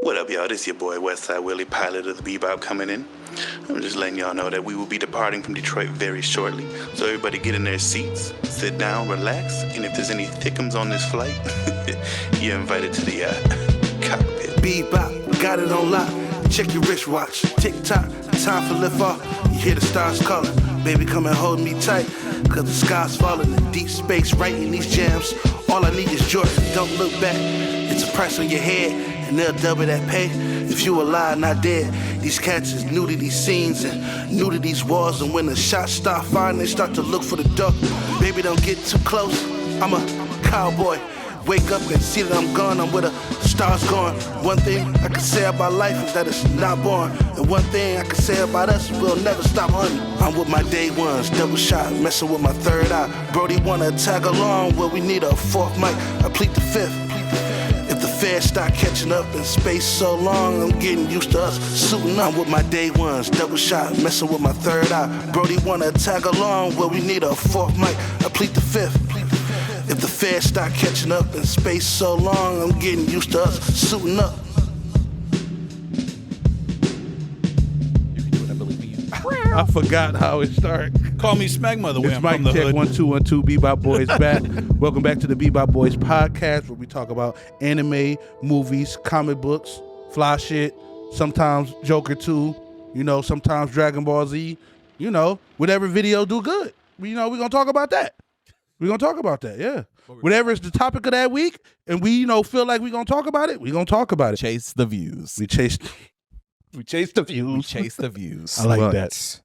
What up, y'all? This your boy Westside Willie, pilot of the Bebop, coming in. I'm just letting y'all know that we will be departing from Detroit very shortly. So everybody get in their seats, sit down, relax, and if there's any thickums on this flight, you're invited to the cockpit. Bebop, we got it on lock. Check your wristwatch. Tick-tock, time for lift off. You hear the stars calling. Baby, come and hold me tight. Cause the sky's falling in deep space, writing these jams. All I need is Jordan, don't look back. It's a price on your head, and they'll double that pay. If you alive, not dead. These cats is new to these scenes and new to these walls. And when the shots start firing, they start to look for the door. Baby, don't get too close. I'm a cowboy. Wake up and see that I'm gone, I'm where the stars going. One thing I can say about life is that it's not born. And one thing I can say about us, we'll never stop hunting. I'm with my day ones, double shot, messing with my third eye. Brody wanna tag along, well we need a fourth mic, I plead the fifth. If the feds start catching up in space so long, I'm getting used to us suiting up with my day ones, double shot, messing with my third eye. Brody wanna tag along, well we need a fourth mic, I plead the fifth. If the feds start catching up in space so long, I'm getting used to us suiting up. I forgot how it starts. Call me Smegma, the way It's I'm Mike from the Check hood. 1212 Bebop Boys back. Welcome back to the Bebop Boys podcast, where we talk about anime, movies, comic books, fly shit, sometimes Joker 2, sometimes Dragon Ball Z, whatever video do good. We're gonna talk about that. We're going to talk about that, yeah. Whatever is the topic of that week, and we, feel like we're going to talk about it, we're going to talk about it. Chase the views. We chase the views. We chase the views. I like Slut. that.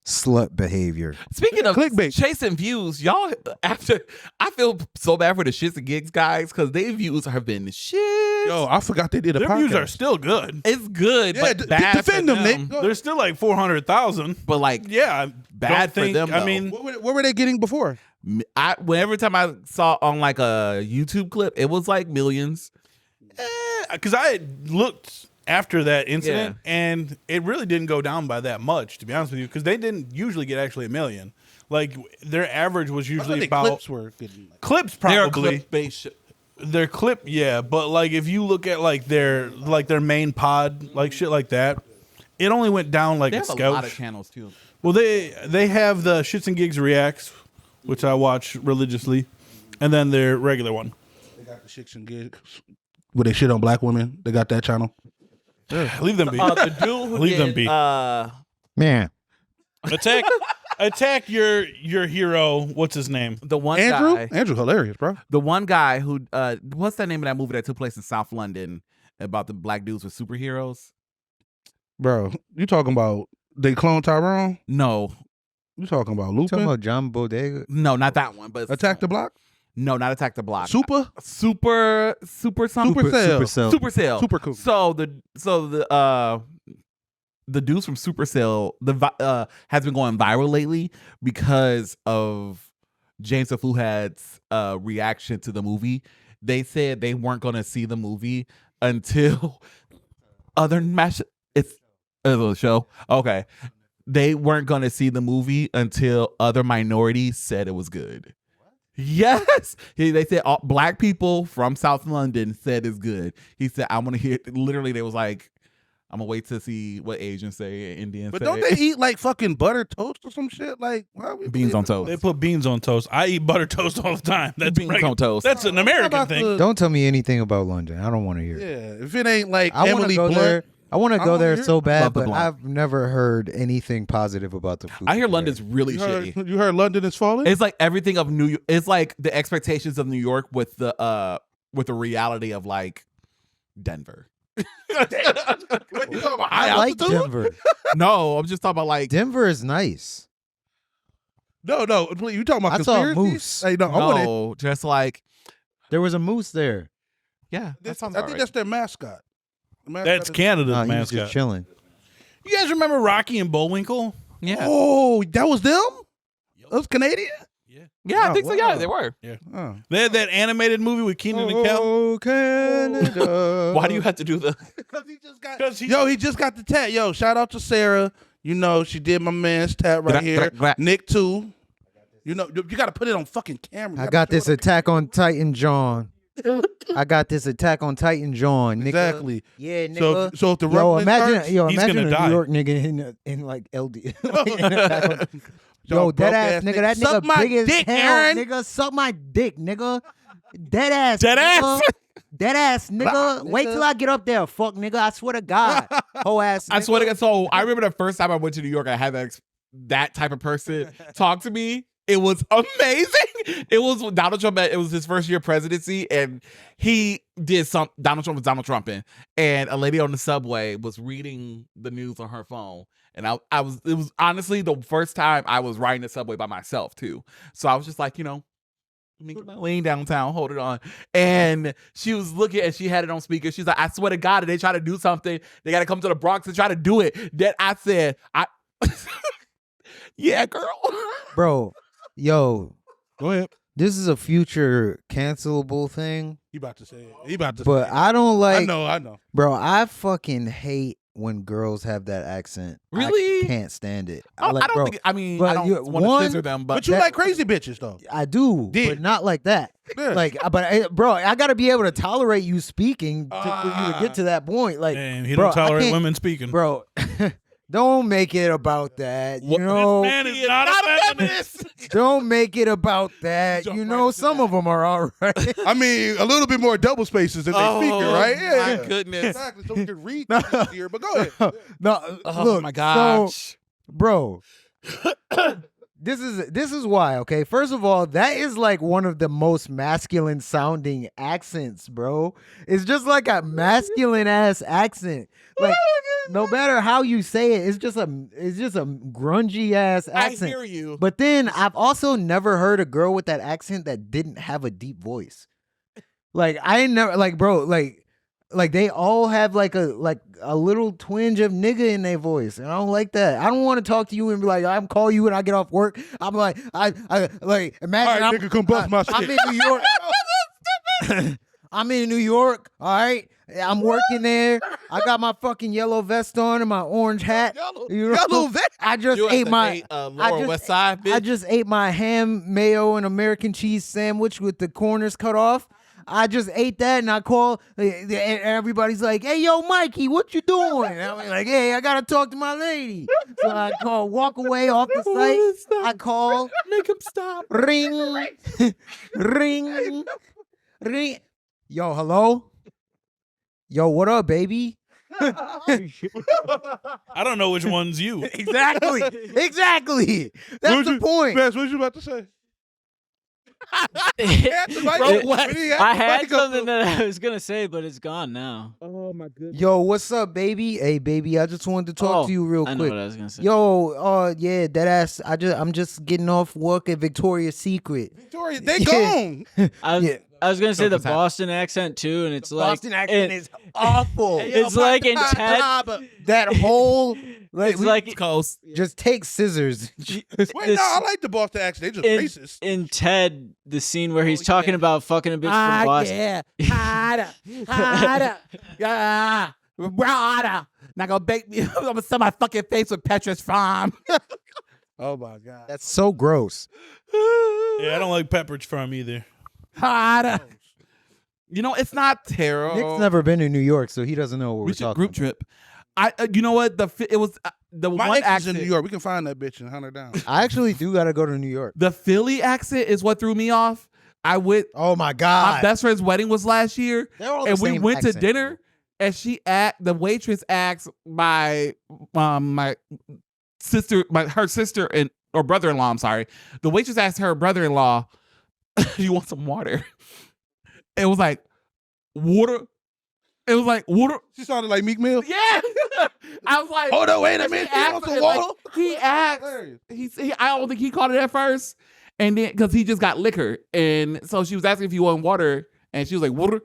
Slut behavior. Speaking of Clickbait. chasing views, y'all, I feel so bad for the shits and gigs guys because their views have been shit. Yo, I forgot they did a Their podcast. views are still good. It's good, Yeah, but bad defend for them, Nick. Go- They're still like 400,000. But like, Yeah, bad don't think, for them. I though. mean, What were they getting before? Every time I saw on like a YouTube clip, it was like millions. because I had looked after that incident, and it really didn't go down by that much, to be honest with you, because they didn't usually get actually 1 million. Like their average was usually about clips were getting. clips, They're probably. clip-based shit. Their clip, yeah, but like if you look at like their main pod, like shit like that, it only went down like They a have a lot of scotch. channels too. Well, they have the Shits and Gigs Reacts, which I watch religiously, and then their regular one. They got the Chicks and Gigs where they shit on black women. They got that channel. Leave them be. The dude who Leave them did, be. Man, Attack your hero. What's his name? the one Andrew? guy, Andrew hilarious, bro. the one guy who, what's that name of that movie that took place in South London about the black dudes with superheroes? Bro, you talking about they clone Tyrone? No, You talking about talking Lupin? about John Bodega. no, not that one. But Attack the Block? No, not Attack the Block. Super? Super something. Supercell. Supercell. Supercell. Super cool. So the dudes from Supercell has been going viral lately because of James Fuhad's reaction to the movie. They said they weren't going to see the movie until it's a show. Okay. They weren't going to see the movie until other minorities said it was good. Yes, they said all black people from South London said it's good. He said, "I want to hear." Literally, they was like, "I'm gonna wait to see what Asians say, Indians But say." don't they eat like fucking butter toast or some shit? Like why we beans on toast? They put beans on toast. I eat butter toast all the time. That's Beans regular. on toast. That's an American about thing. the- Don't tell me anything about London. I don't want to hear it. Yeah, if it ain't like I want Emily to go Blunt, there. I want to I go wanna there hear- so bad, Love the but Blunt. I've never heard anything positive about the food. I hear there. London's really shitty. you heard London is falling? It's like everything of New York. It's like the expectations of New York with the reality of like Denver. I like Denver. No, I'm just talking about like Denver is nice. No, please, you talking about I saw a conspiracies? moose. Hey, no, I want it. no, just like There was a moose there. yeah. That sounds I about think right. that's their mascot. The mascot That's is- Canada's Nah, he was mascot. just chilling. You guys remember Rocky and Bullwinkle? Yeah, Oh, that was them? That was Canadian? yeah. I Oh, think so. Yeah, wow. they were. Oh. They had that animated movie with Keenan and Kel. Oh, Canada. Why do you have to do the? Because he just got 'Cause he- he just got the tat. Yo, shout out to Sarah. She did my man's tat right here. Nick too. You got to put it on fucking camera. You I gotta got show this it. Attack on Titan, John. I got this Attack on Titan joint, nigga. Exactly. Yeah, nigga. So if the Yo, rumbling imagine, starts, yo, he's imagine gonna a die. New York nigga in like LD. Like, in Attack on- Yo, Y'all dead broke-ass ass nigga, that niggas. Suck nigga my big as dick, hell, Aaron. nigga. Suck my dick, nigga. Dead ass, Dead nigga. ass. Dead ass, nigga. Blah, Wait nigga. till I get up there, fuck, nigga. I swear to God, whole ass. I swear to nigga. God. So I remember the first time I went to New York, I had that type of person talk to me. It was amazing. It was Donald Trump. It was his first year presidency, and he did some. Donald Trump was Donald Trumping, and a lady on the subway was reading the news on her phone. And I was. It was honestly the first time I was riding the subway by myself too. So I was just like, let me get my wing downtown, hold it on. And she was looking, and she had it on speaker. She's like, I swear to God, if they try to do something, they got to come to the Bronx and try to do it. That I said, yeah, girl. Bro, yo, Go ahead. this is a future cancelable thing, He about to say it. He about to but say it. I don't like. I know. Bro, I fucking hate when girls have that accent. Really? I can't stand it. I Like, don't bro, think. I mean, but I you- don't want to one- scissor them, But but you that- like crazy bitches though. I do, Did. but not like that. Yeah. Like, bro, I gotta be able to tolerate you speaking for you to get to that point. Like, And he bro, don't I tolerate can't- women speaking. bro. Don't make it about that. You know, Man is not a feminist. don't make it about that. Jump You right know, into some of them are all right. I mean, a little bit more double spaces than they speaking, right? Yeah. my goodness. Exactly. So we can read here. But go ahead. No, Oh look, my gosh. bro. This is why, okay? First of all, that is like one of the most masculine sounding accents, bro. It's just like a masculine ass accent. Like no matter how you say it, it's just a grungy ass I accent. hear you. But then I've also never heard a girl with that accent that didn't have a deep voice. Like I ain't never like bro, like they all have like a little twinge of nigga in their voice, and I don't like that. I don't want to talk to you and be like, I'm call you when I get off work. I'm like, I like imagine All right, nigga, come bust my I'm shit. in New York. I'm in New York. All right, I'm working there. I got my fucking yellow vest on and my orange hat. Yellow vest. I just You ate my. Lower West Side, bitch. I just ate my ham, mayo, and American cheese sandwich with the corners cut off. I just ate that, and I call. And everybody's like, "Hey, yo, Mikey, what you doing?" And I'm like, "Hey, I gotta talk to my lady." So I call, walk away off the site. I call, Make him stop. ring, ring, ring. Yo, hello. Yo, what up, baby? I don't know which one's you. Exactly. That's the point. Bess, what you about to say? I had something that I was gonna say, but it's gone now. Yo, what's up, baby? Hey, baby, I just wanted to talk to you real I know quick. what I was gonna say. Yo, yeah, that ass. I'm just getting off work at Victoria's Secret. Victoria, they Yeah. gone. I was gonna say the what's happening? Boston accent too, and it's like Boston accent it- is awful. It's like in Ted. That whole like, It's like East Coast. just take scissors. Wait, no, I like the Boston accent. They just racist. in Ted, the scene where he's talking about fucking a bitch from Boston. Yeah. Brother. Not gonna bake me. I'm gonna sell my fucking face with Petrus Farm. Oh my god. That's so gross. Yeah, I don't like Pepperidge Farm either. Harder. You know, it's not terrible. Nick's never been to New York, so he doesn't know what We we're should talking group about. trip. I. You know what? It was the My one ex is accent. in New York. We can find that bitch and hunt her down. I actually do gotta go to New York. The Philly accent is what threw me off. I went. Oh my My god. best friend's wedding was last year, They're all the and we same went to accent. dinner. And the waitress asked my sister, her sister or brother-in-law. I'm sorry. The waitress asked her brother-in-law, "You want some water?" It was like water. It was like water. She sounded like Meek Mill. Yeah. I was like, Hold on, wait a and minute. he You asked want her, some like, water? he asked. I don't think he caught it at first, and then because he just got liquor, and so she was asking if he wanted water, and she was like water,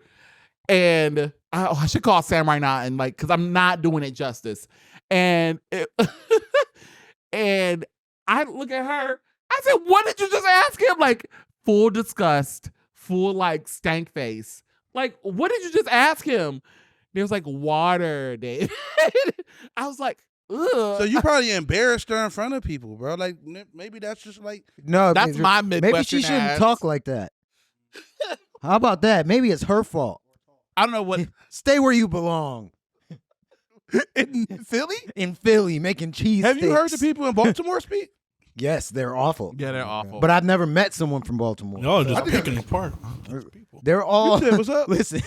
and I should call Sam right now and because I'm not doing it justice, and and I look at her. I said, "What did you just ask him?" Like full disgust, full stank face. Like, what did you just ask him? There was water, Dave. I was like, ugh. So you probably embarrassed her in front of people, bro. Like maybe that's just like No, That's my maybe Midwestern she shouldn't ass. talk like that. How about that? Maybe it's her fault. I don't know what Stay where you belong. in Philly. In Philly, making cheese. Have you heard the sticks. people in Baltimore speak? Yes, they're awful. Yeah, they're awful. But I've never met someone from Baltimore. No, just picking apart. They're all. You said, what's up? Listen,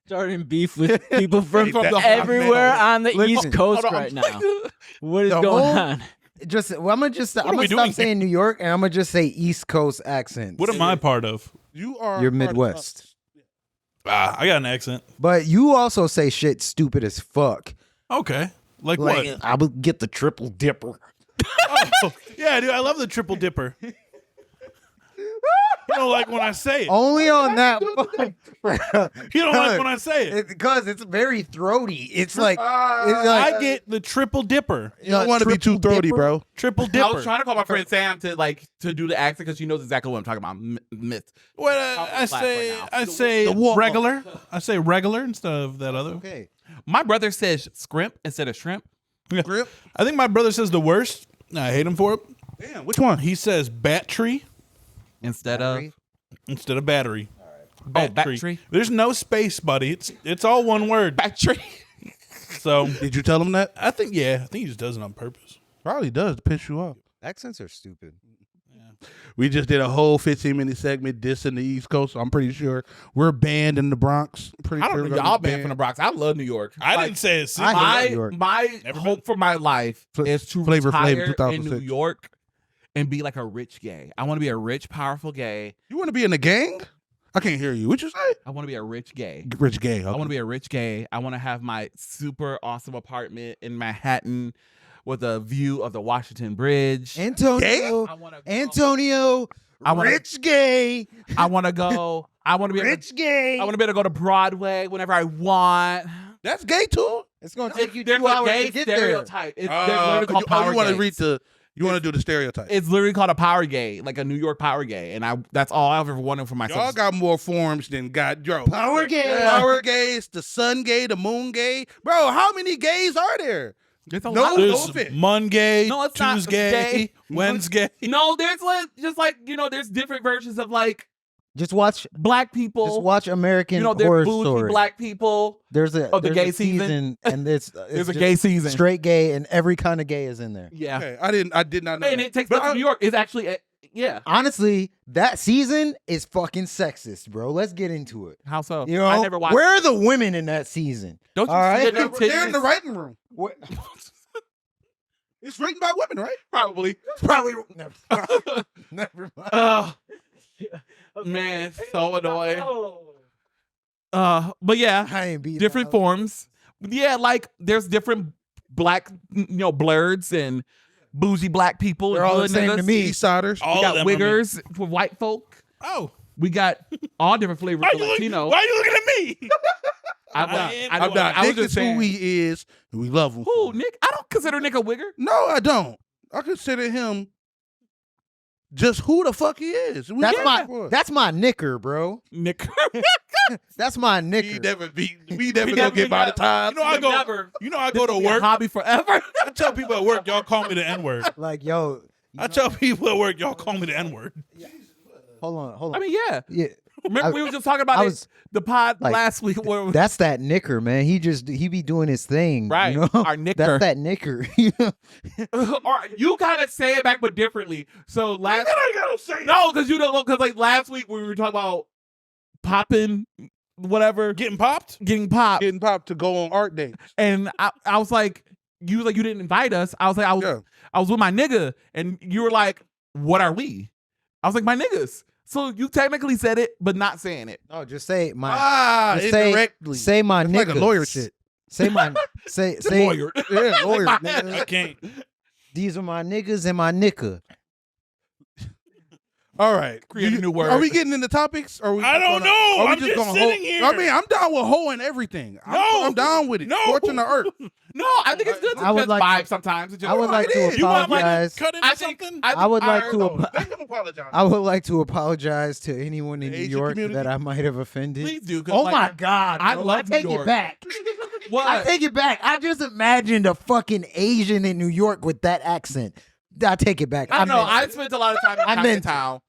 Starting beef with people from From the everywhere on the Listen. East Coast Hold on. right now. What is The going whole- on? I'm gonna are stop we doing saying New York, and I'm gonna just say East Coast accents. What am I part of? You are. You're part of Midwest, I got an accent. but you also say shit stupid as fuck. Okay. Like Like what? I would get the triple dipper. Oh, yeah, dude, I love the triple dipper. You don't like when I say it. Only on that. You don't like when I say it. Because it's very throaty. It's like, I get the triple dipper. You don't want to be too throaty, bro. Triple I dipper. was trying to call my friend Sam to do the accent because she knows exactly what I'm talking about. Myth. Well, I say The wall. regular. I say regular instead of that other. Okay. My brother says scrimp instead of shrimp. Grip. I think my brother says the worst. I hate him for it. Damn, which one? He says bat tree Instead of instead of battery. battery. There's no space, buddy. It's all one word. Battery. So Did you tell him that? I think he just does it on purpose. Probably does to piss you off. Accents are stupid. We just did a whole 15-minute segment dissing the East Coast. So I'm pretty sure we're banned in the Bronx. Pretty I sure don't we're know. gonna Y'all be banned from the Bronx. I love New York. I Like, didn't say it. I hate New My York. my Never hope for my life is to Flavor Flav retire in 2006. New York and be like a rich gay. I want to be a rich, powerful gay. You want to be in the gang? I can't hear you. What you say? I want to be a rich gay. Rich gay. I want to be a rich gay. I want to have my super awesome apartment in Manhattan with a view of the Washington Bridge. Antonio. I want to Antonio. I wanna- Rich gay. I want to go. I want to be. Rich gay. I want to be able to go to Broadway whenever I want. That's gay too. It's gonna take you There's 2 a hours gay to get there. stereotype. It's they're literally called power you want to gays. read the? You want to do the stereotype? It's literally called a power gay, like a New York power gay, and that's all I've ever wanted for myself. Y'all got more forms than God. Yo, Power gay. Power gays, the sun gay, the moon gay. Bro, how many gays are there? There's a No, lot. no There's offense. Monday, No, it's not Tuesday, gay. Wednesday. No, there's like just like there's different versions of like Just watch. black people. Just watch American there's Horror bougie Story. black people. There's a the there's gay a season, and it's There's a just gay season. straight gay, and every kind of gay is in there. Yeah, Okay, I did not know. and that. it takes But place in New York. It's actually yeah. Honestly, that season is fucking sexist, bro. Let's get into it. How so? You know, I never watched. where are the women in that season? Don't you All right. see their They're in the titties? writing room. What? It's written by women, right? Probably. Probably never mind. Oh, man, so annoying. But yeah, I ain't beat different forms. Yeah, like there's different black, blurs and bougie black people. They're and all the hood same niggas. to me. East Siders. All We of got them, I mean. wiggers for white folk. Oh, We got all different flavors why of you Latino. looking at me? I'm not. I'm not. I was Nick just is who saying. he is, and we love him. Who, for it. Nick? I don't consider Nick a wigger. No, I don't. I consider him just who the fuck he is. We That's love my him for it. that's my knicker, bro. Nick. That's my We knicker. never be. We never We gonna never get by the got- time. You know, I go. Never. You know, I This go to will be a work. hobby forever. I tell people at work, y'all call me the N word. Like, yo, I tell people at work, y'all call me the N word. hold on. I mean, yeah. Yeah, Remember we were just talking about I it, was- the pod like, last week. Where that's that knicker, man. He be doing his thing, Right, You know? our knicker. That's that knicker. You know? or you kind of say it back, but differently. So last, I gotta say no, because you don't know. Because like last week we were talking about popping, whatever, Getting popped? getting popped, Getting popped to go on art dates. and I was like, you was like you didn't invite us. I was like, Yeah. I was with my nigga, and you were like, what are we? I was like, my niggas. So you technically said it, but not saying it. No, just say my. Ah, just say, indirectly. say my It's niggas. like a lawyer shit. Say my. say. Lawyer. Yeah, lawyer. my nigga. I can't. These are my niggas and my nicker. All right. Create a new word. Are we getting into topics? Or are we I just don't know. Are we I'm just gonna sitting hoe? here. I mean, I'm down with hoe and everything. I'm down with it. No. Fortune the earth. No, I think it's good to I would just like vibe to- sometimes. It's just- I would like it to is. You want like apologize. cut into I think something? I would like heard- to. Make him apologize. I would like to apologize to anyone in The New Asian York community? that I might have offended. Please do. 'cause, Oh like, my God! I bro. love I take New York. it back. What? I take it back. I just imagined a fucking Asian in New York with that accent. I take it back. I don't know. meant- I spent a lot of time in I meant- Chinatown.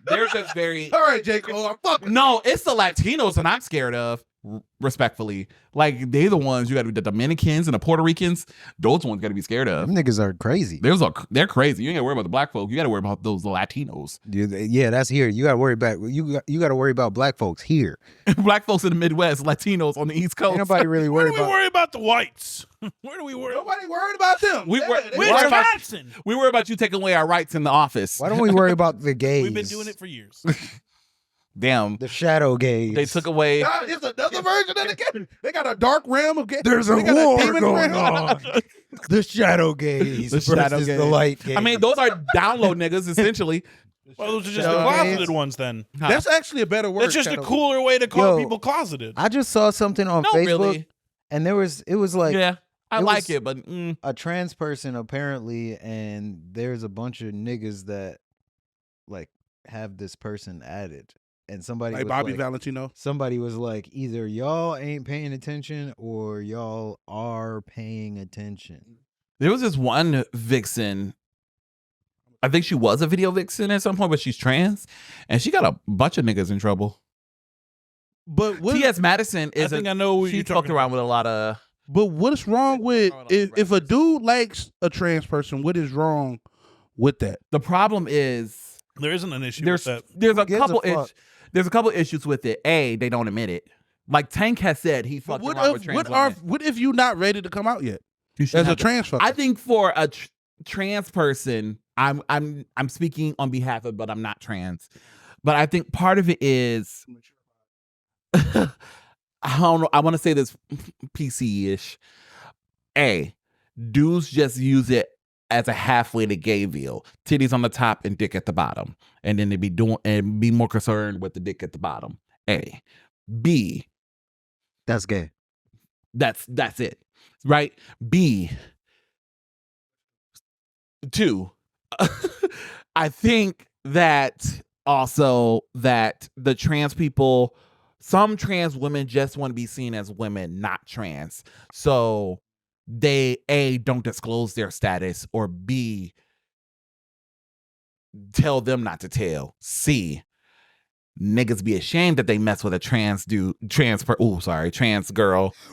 They're just very. All right, J. Cole, I'm fucking. No, it's the Latinos that I'm scared of. Respectfully, like they're the ones you got to be the Dominicans and the Puerto Ricans. Those ones got to be scared of. Them niggas are crazy. They're crazy. You ain't got to worry about the black folk. You got to worry about those Latinos. Yeah, that's here. You got to worry about you got to worry about black folks here. Black folks in the Midwest, Latinos on the East Coast. Ain't nobody really Where worried do we about. worry about the whites? Where do we worry? Nobody worried about them. We wor- they we worry about- Wisconsin. We worry about you taking away our rights in the office. Why don't we worry about the gays? We've been doing it for years. Damn, The shadow gays. they took away. Nah, it's another version of the game. They got a dark realm of game. There's a They got war demon going realm. on. The shadow gays The versus shadow the gays. light gays. I mean, those are download niggas essentially. Well, those are just Shadow the closeted gays. ones then. That's actually a better word. That's just a shadow. cooler way to call Yo, people closeted. I just saw something on No, Facebook, really. and it was like Yeah, I it like was- it, but a trans person apparently, and there's a bunch of niggas that like have this person added, and somebody Like was Bobby like, Valentino. somebody was like, either y'all ain't paying attention or y'all are paying attention. there was this one vixen. I think she was a video vixen at some point, but she's trans, and she got a bunch of niggas in trouble. But what? T.S. Madison I is. think I know what She you're talked talking around with a lot of. But what's wrong with Hold on, if a dude likes a trans person? What is wrong with that? The problem is There isn't an issue there's with that. there's a Gives a couple fuck. there's a couple issues with it. A, they don't admit it. Like Tank has said, he But fucked around with trans women. what if you not ready to come out yet You should as a have to- trans fucker? I think for a trans person, I'm speaking on behalf of, but I'm not trans. But I think part of it is, I don't know. I want to say this PC-ish. A, dudes just use it as a halfway to Gayville. Titties on the top and dick at the bottom, and then they be more concerned with the dick at the bottom. A, B, That's gay. that's it, right? B, two, I think that also that the trans people, some trans women just want to be seen as women, not trans. So they A, don't disclose their status, or B, tell them not to tell. C, niggas be ashamed that they mess with a trans girl.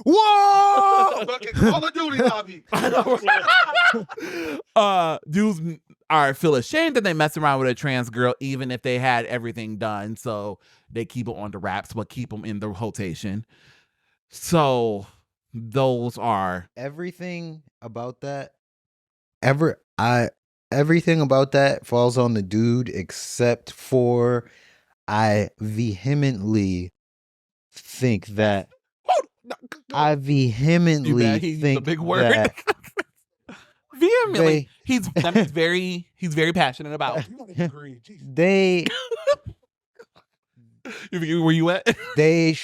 Whoa! Fucking Call of Duty lobby. Dudes feel ashamed that they mess around with a trans girl, even if they had everything done. So they keep it on the wraps, but keep them in the rotation. So those are Everything about that, everything about that falls on the dude, except for I vehemently think that I vehemently he's think a big word. that Vehemently, he's very passionate about. they Where you at? they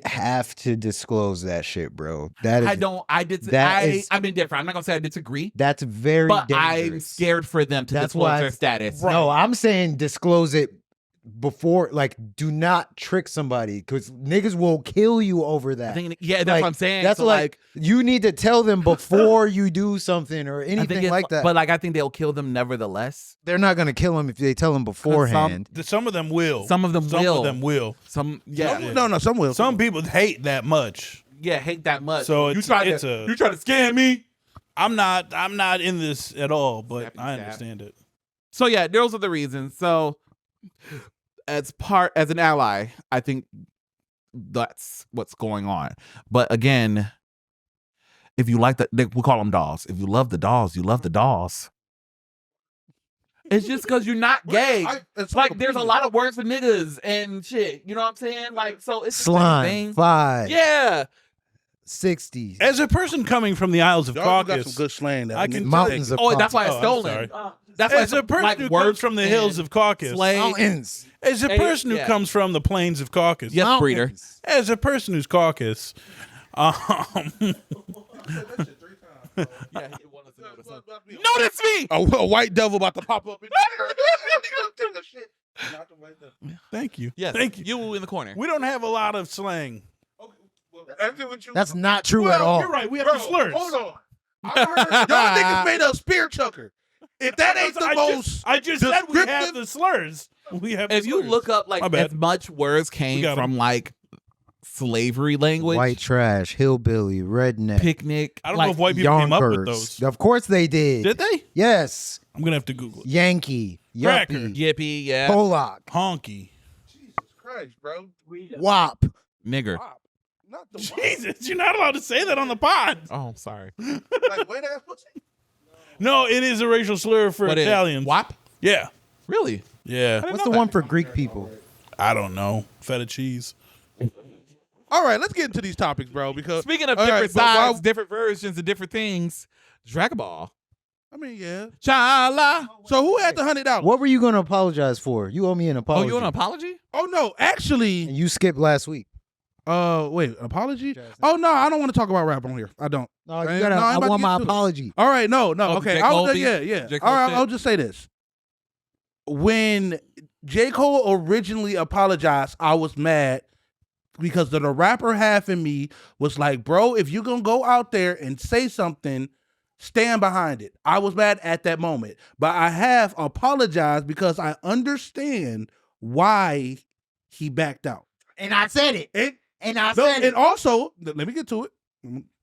have to disclose that shit, bro. That is I'm indifferent. I'm not gonna say I disagree, that's very but dangerous. I'm scared for them to That's disclose why their status. No, I'm saying disclose it before, like, do not trick somebody, because niggas will kill you over that. I think, yeah, that's Like, what I'm saying. That's So, like you need to tell them before you do something or I think anything it's- like that. But like, I think they'll kill them nevertheless. They're not gonna kill them if they tell them beforehand. Some of them will. Some of them will. Some of them will. Some, yeah, Some will. Some people hate that much. yeah, hate that much. So you it's try a- to scam me. I'm not in this at all, but Snappy I stab. understand it. So yeah, those are the reasons. So as an ally, I think that's what's going on. But again, if you like we call them dolls. If you love the dolls, you love the dolls. It's just because you're not gay. It's Like, there's a lot of words for niggas and shit. You know what I'm saying? Like, so it's the same Slime thing. 5 Yeah. 60s. As a person coming from the Isles of Y'all got Caucasus, some good slang. That I we can need to Mountains take. of Oh, that's why Oh, it's I'm stolen. sorry. That's why as a person who comes from the hills of Caucasus, Mountains. as a Hey, person who yeah. comes from the plains of Caucasus, Yes, breeder. Mountains. as a person who's Caucasus, Notice me. A white devil about to pop up. thank you. Yes, Thank you. You in the corner. We don't have a lot of slang. That's not true at all. You're right. We have the slurs. Hold on. I heard y'all niggas made a spear chucker. If that ain't the most, I just said we have descriptive- the slurs. We have. If the you slurs. look up like My bad. as much words came got 'em. from like slavery language, White trash, hillbilly, redneck, picnic. I don't like, know if white people came up with Yonkers. those. Of course they did. Did they? Yes. I'm gonna have to Google it. Yankee, Cracker. yuppie, Yippee, yeah, Pollock, Honky. Christ, bro. wop. nigger. Not the Jesus, you're not allowed to say that on the pod. Oh, sorry. like wait ass pussy. No, it is a racial slur for What is Italians. WAP? Yeah. Really? Yeah. What's the one for Greek people? I don't know. Feta cheese. All right, let's get into these topics, bro. Because Speaking of all right, different but while- sides, different versions of different things, Dragon Ball. I mean, yeah. Chala. So who had the $100? What were you going to apologize for? You owe me an Oh, apology. you want an apology? Oh no, actually, And you skipped last week. wait, an apology? Oh no, I don't want to talk about rap on here. I don't. No, you I ain't- gotta. no, I ain't I about to want get my to it. apology. All right, no, Oh, okay. J. I'll, Cole beef? yeah. J. Cole All right, shit? I'll just say this. When J. Cole originally apologized, I was mad because the rapper half in me was like, bro, if you're gonna go out there and say something, stand behind it. I was mad at that moment, but I have apologized because I understand why he backed out. And I said it. And I No, said and it. also, let me get to it.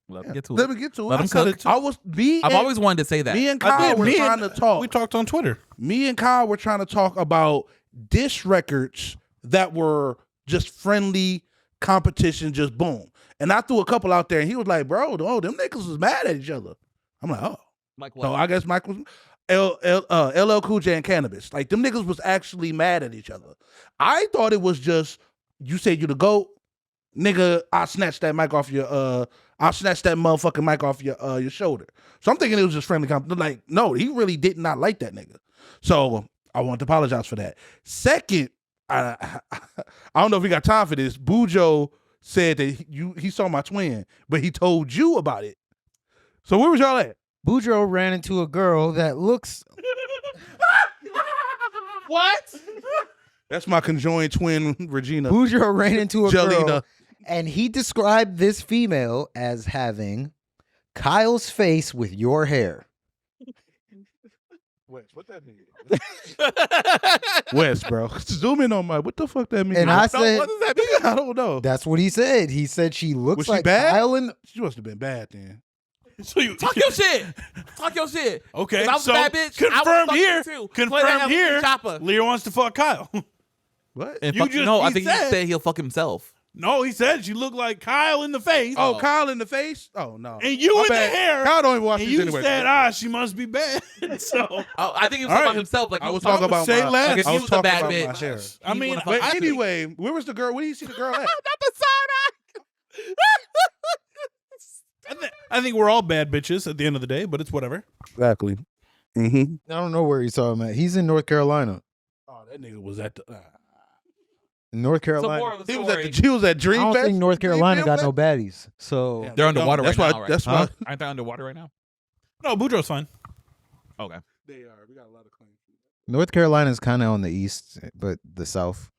Let me get to Let it. me get to it. Let I him said cook. it too. I was me. I've and- always wanted to say that. Me and I Kyle did. were Me trying and- to talk. We talked on Twitter. Me and Kyle were trying to talk about diss records that were just friendly competition, just boom. And I threw a couple out there, and he was like, "Bro, oh, them niggas was mad at each other." I'm like, "Oh." Like So I guess Mike was LL Cool J and Cannabis. Like them niggas was actually mad at each other. I thought it was just you said you the GOAT, nigga. I snatched that mic off your I snatched that motherfucking mic off your shoulder. So I'm thinking it was just friendly competition. Like no, he really did not like that nigga. So I want to apologize for that. Second, I don't know if we got time for this. Bujo said that he saw my twin, but he told you about it. So where was y'all at? Boudreaux ran into a girl that looks. what? That's my conjoined twin, Regina. Boudreaux ran into a girl, Jelena. and he described this female as having Kyle's face with your hair. Wes, what that mean? Wes, bro. Zoom in on my. What the fuck that mean? And I said, What does that mean? I don't know. that's what he said. He said she looks Was she like bad? Kyle and She must have been bad then. So you Talk your shit. Talk your shit. Okay, If I was so a bad bitch, I would confirmed fuck here. you too. Play that Confirmed Evolution here. Chopper. Lear wants to fuck Kyle. What? And You fuck, just- no, I he think said- he said he'll fuck himself. No, he said she looked like Kyle in the face. Oh, Kyle in the face? Oh no. And you My in the bad. hair. Kyle don't even watch And these you anyway. said, she must be bad. So Oh, I think he was All talking right. about himself. Like I was he talking about say my, less. Like if I he was was a talking bad about my bitch. hair. I He mean, wanna But fuck- I think- anyway, where was the girl? Where did you see the girl at? not the side I think we're all bad bitches at the end of the day, but it's whatever. Exactly. Mm-hmm. I don't know where he's talking about. He's in North Carolina. Oh, that nigga was at the. North So Carolina. more of the He was story. at the. He was at Dream I don't Fest. think North Carolina got no Dream baddies. So Fest? They're underwater That's right why. now, right? That's why. Huh? Aren't they underwater right now? No, Boudreaux's fine. Okay. They are. We got a lot of claims. North Carolina's kind of on the east, but the south.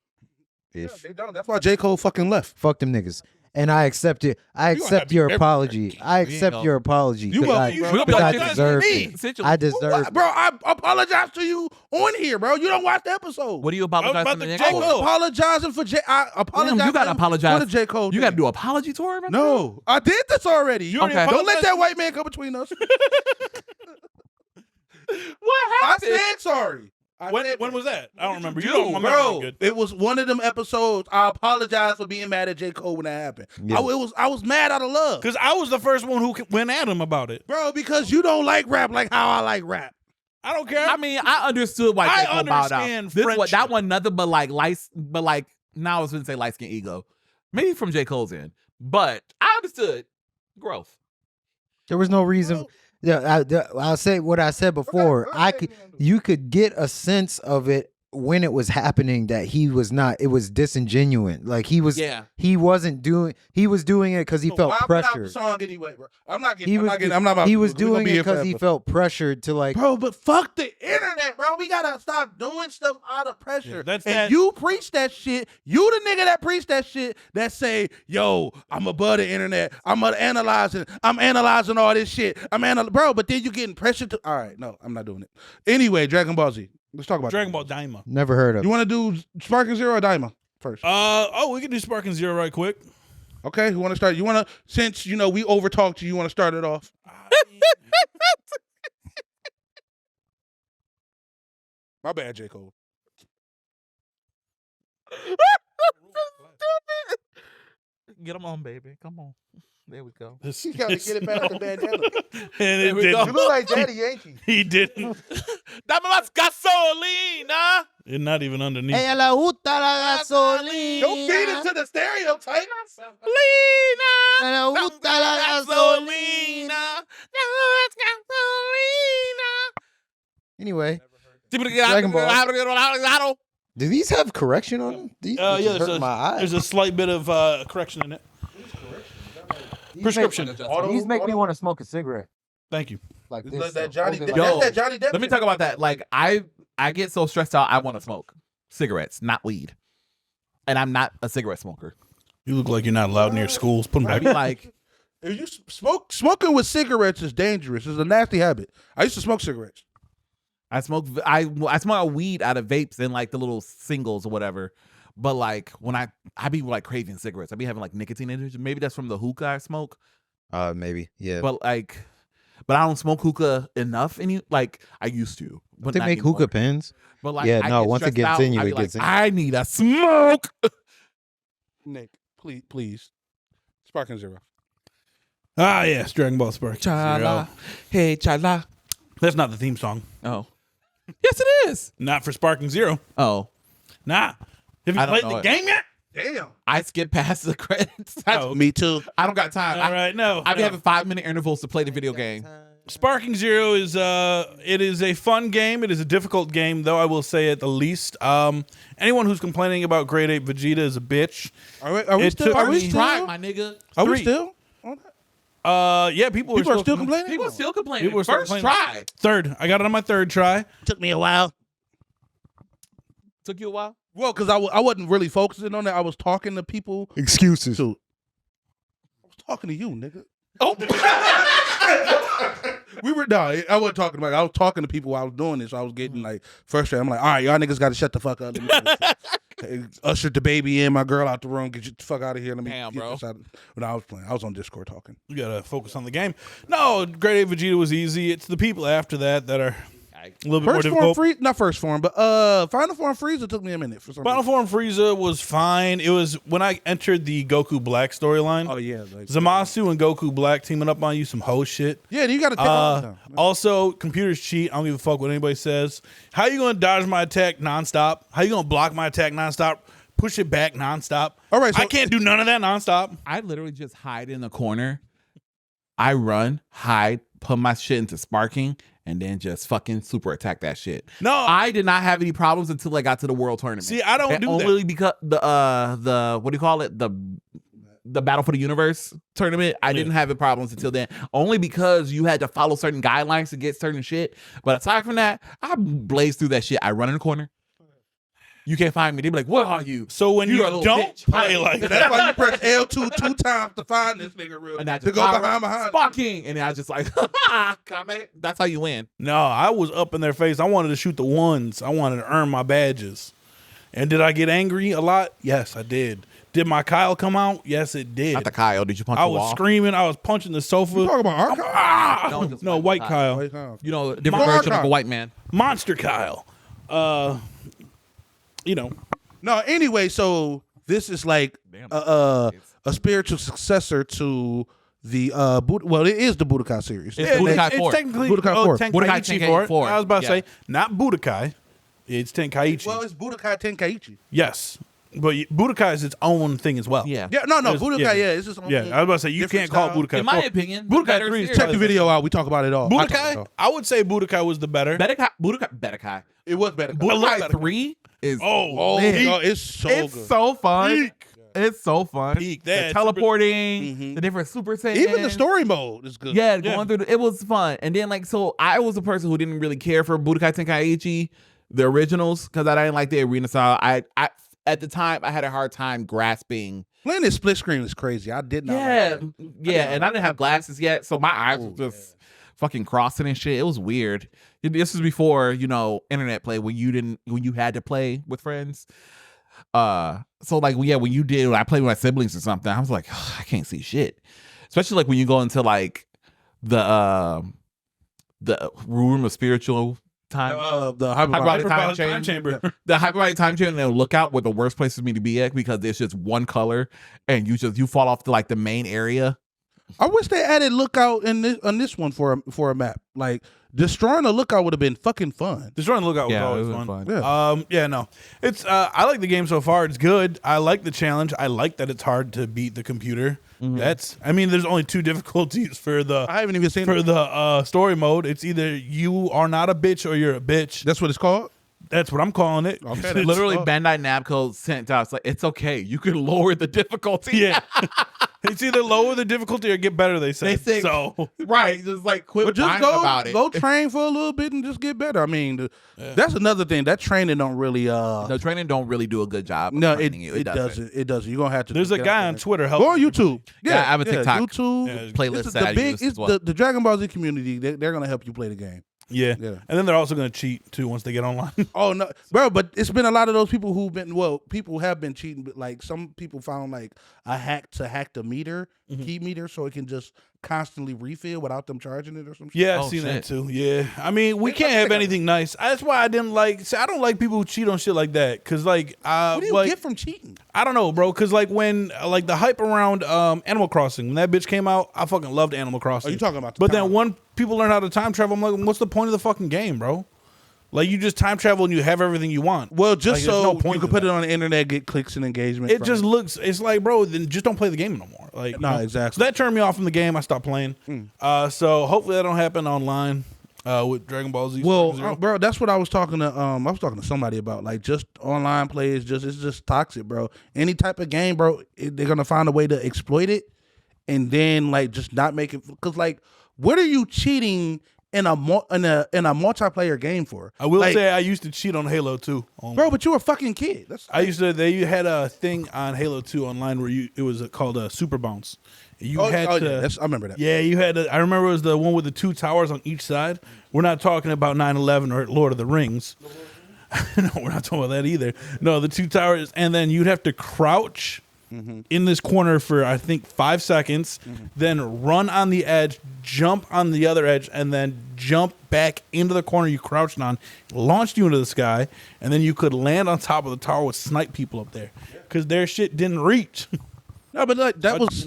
Yeah, Ish. they don't. That's why J. Cole fucking left. Fuck them niggas. And I accept it. I You gonna have accept to your be apology. I accept go. your apology. You 'cause welcome, I, bro. We'll be because like, I this is deserve me. it. Essentially. I deserve What? it. Bro, I apologize to you on here, bro. You don't watch the episode. What do you apologize about for the the nigga? J. I was Cole. apologizing for J. I apologize. Damn, you gotta apologize for the J. Cole. You got to thing. do an apology tour? Man? No, I did this already. You Okay. don't let that white man come between us. What I happened? said sorry. I said When was that? I don't remember. You Dude, don't remember bro, good. it was one of them episodes. I apologize for being mad at J. Cole when that happened. Yeah. I was mad out of love, Because I was the first one who went at him about it. bro. Because you don't like rap like how I like rap. I don't care. I mean, I understood why I J. Cole bowed out. understand This friendship. that one nothing but like now I was gonna say light skin ego, maybe from J. Cole's end, but I understood growth. There was no reason. Yeah, I'll say what I said before. Okay, You could get a sense of it when it was happening that he was not. It was disingenuous. Like he was doing it because he felt pressured. Song anyway, bro. I'm not getting. He I'm was not getting. I'm not. About he was to, we're gonna doing be it here because he forever. felt pressured to like. Bro, but fuck the internet, bro. We gotta stop doing stuff out of pressure. That's and that- you preach that shit. You the nigga that preach that shit that say, yo, I'm above the internet. I'm analyzing all this shit. Bro, but then you getting pressured to. All right, no, I'm not doing it. Anyway, Dragon Ball Z. Let's talk about Dragon Ball Daima. Never heard of. You want to do Sparking Zero or Daima first? We can do Sparking Zero right quick. Okay, who want to start? You want to, since we overtalked you want to start it off? My bad, J. Cole. Get them on, baby. Come on. There we go. You gotta get it back to bandana. And it we You go. didn't. look like Daddy, ain't you? He didn't. Dame más gasolina. It's not even underneath. Ella le gusta la gasolina. Don't feed into the stereotype. Ella le gusta la gasolina. Anyway, Dragon Ball. Do these have correction on them? These Yeah, hurt my eyes. there's a slight bit of correction in it. Prescription. These make me want to smoke a cigarette. Thank you. Like It's this. like that Johnny. Hold it That's like- Yo, that Johnny Depp. Let me shit. talk about that. Like I get so stressed out. I want to smoke cigarettes, not weed, and I'm not a cigarette smoker. You look like you're not allowed near schools. Put them I back. be like, If you smoking with cigarettes is dangerous. It's a nasty habit. I used to smoke cigarettes. I smoke weed out of vapes and like the little singles or whatever. But like when I be like craving cigarettes, I be having like nicotine in it. Maybe that's from the hookah I smoke. Maybe. Yeah. But I don't smoke hookah enough. Like I used to. But They not make anymore. hookah pens. But like Yeah, I no, get once it stressed gets out, in you, I be it gets in. I need a smoke. Nick, please. Sparking Zero. Ah, yes, Dragon Ball Sparking Zero. Chala, hey chala. That's not the theme song. Oh, yes, it is. Not for Sparking Zero. Oh, Nah. Have you I don't played know the it. game yet? Damn. I skip past the credits. Oh, Me too. I don't got time. all right, no. I be no. having 5-minute intervals to play the video game. Sparking Zero is it is a fun game. It is a difficult game, though I will say at the least. Anyone who's complaining about Grade 8 Vegeta is a bitch. Are we It still? took Are we me- still? Try, my nigga. Are we Three. still? Yeah, people People are still complaining. People still complaining. People are still First complaining. try. Third. I got it on my third try. Took me a while. Took you a while. Well, because I wasn't really focusing on that. I was talking to people. Excuses. So I was talking to you, nigga. Oh, I wasn't talking about it. I was talking to people while I was doing this. So I was getting like frustrated. I'm like, all right, y'all niggas got to shut the fuck up. Hey, ushered the baby in, my girl out the room. Get you the fuck out of here. Let me Damn, get bro. this out. When I was playing, I was on Discord talking. You gotta focus on the game. No, Grade 8 Vegeta was easy. It's the people after that that are a little bit more First form difficult. free, not first form, but Final Form Frieza took me a minute for some Final reason. Form Frieza was fine. It was when I entered the Goku Black storyline. Oh yeah, like, Zamasu and Goku Black teaming up on you, some hoe shit. yeah. You got to take all the time. Also, computers cheat. I don't give a fuck what anybody says. How you gonna dodge my attack nonstop? How you gonna block my attack nonstop? Push it back nonstop? All right, so- I can't do none of that nonstop. I literally just hide in the corner. I run, hide, put my shit into sparking, and then just fucking super attack that shit. No. I did not have any problems until I got to the world tournament. See, I don't And do that. only because the what do you call it, the Battle for the Universe tournament. I didn't have any problems until then. Only because you had to follow certain guidelines to get certain shit. But aside from that, I blaze through that shit. I run in the corner. You can't find me. They be like, "What are you?" So when you are a little don't bitch. play like That's that, why you press L2 two times to find this nigga real. And I To just go fire behind. Sparking, and then I just like, that's how you win. no, I was up in their face. I wanted to shoot the ones. I wanted to earn my badges. And did I get angry a lot? Yes, I did. Did my Kyle come out? Yes, it did. Not the Kyle. Did you punch I the was wall? screaming. I was punching the sofa. You talking about our Kyle? Ah! No, just No, white white Kyle. Kyle. You know, a different Mark version of a Kyle. white man. Monster Kyle. You know. No, anyway, so this is like a spiritual successor to the well, it is the Budokai series. It's Budokai 4. It's technically Budokai 4. Tenkaichi Budokai 4. 4. I was about to Yeah. say, not Budokai. It's Tenkaichi. Well, it's Budokai Tenkaichi. Yes. But Budokai is its own thing as well. Yeah. Yeah, no, There's- Budokai, yeah. it's just Yeah, I was about to say, you different can't call it style. Budokai In my 4. opinion, Budokai better 3 is series. Check the video out. We talk about it all. I talk about it Budokai, all. I would say Budokai was the better. Budokai. It was better. I love Budokai better. 3 is it's so it's good. so fun. It's so fun. Peak. The That teleporting, the different Super Saiyans. Even the story mode is good. Yeah, going through it was fun. And then so I was a person who didn't really care for Budokai Tenkaichi, the originals, because I didn't like the arena style. I at the time I had a hard time grasping. Playing this split screen is crazy. I did not. And I didn't have glasses yet, so my eyes were just fucking crossing and shit. It was weird. This was before internet play when you had to play with friends. So like when you did, I played with my siblings or something, I was like, I can't see shit. Especially like when you go into like the room of spiritual time, the hyperbolic time chamber. The hyperbolic time chamber and lookout were the worst places for me to be at because there's just one color and you fall off to like the main area. I wish they added lookout on this one for a map. Like destroying a lookout would have been fucking fun. Destroying the lookout was always fun. Yeah. It's I like the game so far. It's good. I like the challenge. I like that it's hard to beat the computer. There's only 2 difficulties for the I haven't even seen the story mode. It's either you are not a bitch or you're a bitch. That's what it's called. That's what I'm calling it. Okay, literally Bandai Namco sent out. It's like it's okay. You can lower the difficulty. Yeah. It's either lower the difficulty or get better, they say. So right, just like quit but just whining about it. Go train for a little bit and just get better. I mean, that's another thing. That training don't really the training don't really do a good job. No, it doesn't. It doesn't. You're gonna have to. There's a guy on Twitter. Go on YouTube. Yeah, I have a TikTok YouTube playlist that I use as well. The Dragon Ball Z community. They're gonna help you play the game. Yeah. And then they're also going to cheat too once they get online. Oh no, bro! But it's been a lot of those people people have been cheating. But like some people found like a hack to hack the meter, key meter, so it can just constantly refill without them charging it or something. Yeah, I've seen that too. Yeah, I mean we can't have anything nice. That's why I didn't like. I don't like people who cheat on shit like that. Cause like, what do you get from cheating? I don't know, bro. Cause like when like the hype around Animal Crossing when that bitch came out, I fucking loved Animal Crossing. Are you talking about? Then when people learn how to time travel, I'm like, what's the point of the fucking game, bro? Like you just time travel and you have everything you want. Well, just like, so you can put it on the internet, get clicks and engagement. It just looks. It's like, bro, then just don't play the game no more. Like, no, exactly. So that turned me off from the game. I stopped playing. So hopefully that don't happen online with Dragon Ball Z. Well, bro, that's what I was talking to. I was talking to somebody about. Like, just online play is it's just toxic, bro. Any type of game, bro, they're gonna find a way to exploit it, and then like just not make it. Because like, what are you cheating in a multiplayer game for? I will say I used to cheat on Halo 2. Bro, but you were a fucking kid. They had a thing on Halo 2 online where it was called Super Bounce. I remember that. Yeah, you had I remember it was the one with the 2 towers on each side. We're not talking about 9/11 or Lord of the Rings. No, we're not talking about that either. No, the 2 towers, and then you'd have to crouch in this corner for I think 5 seconds, then run on the edge, jump on the other edge, and then jump back into the corner you crouched on, launched you into the sky, and then you could land on top of the tower with snipe people up there because their shit didn't reach. No, but like, that was.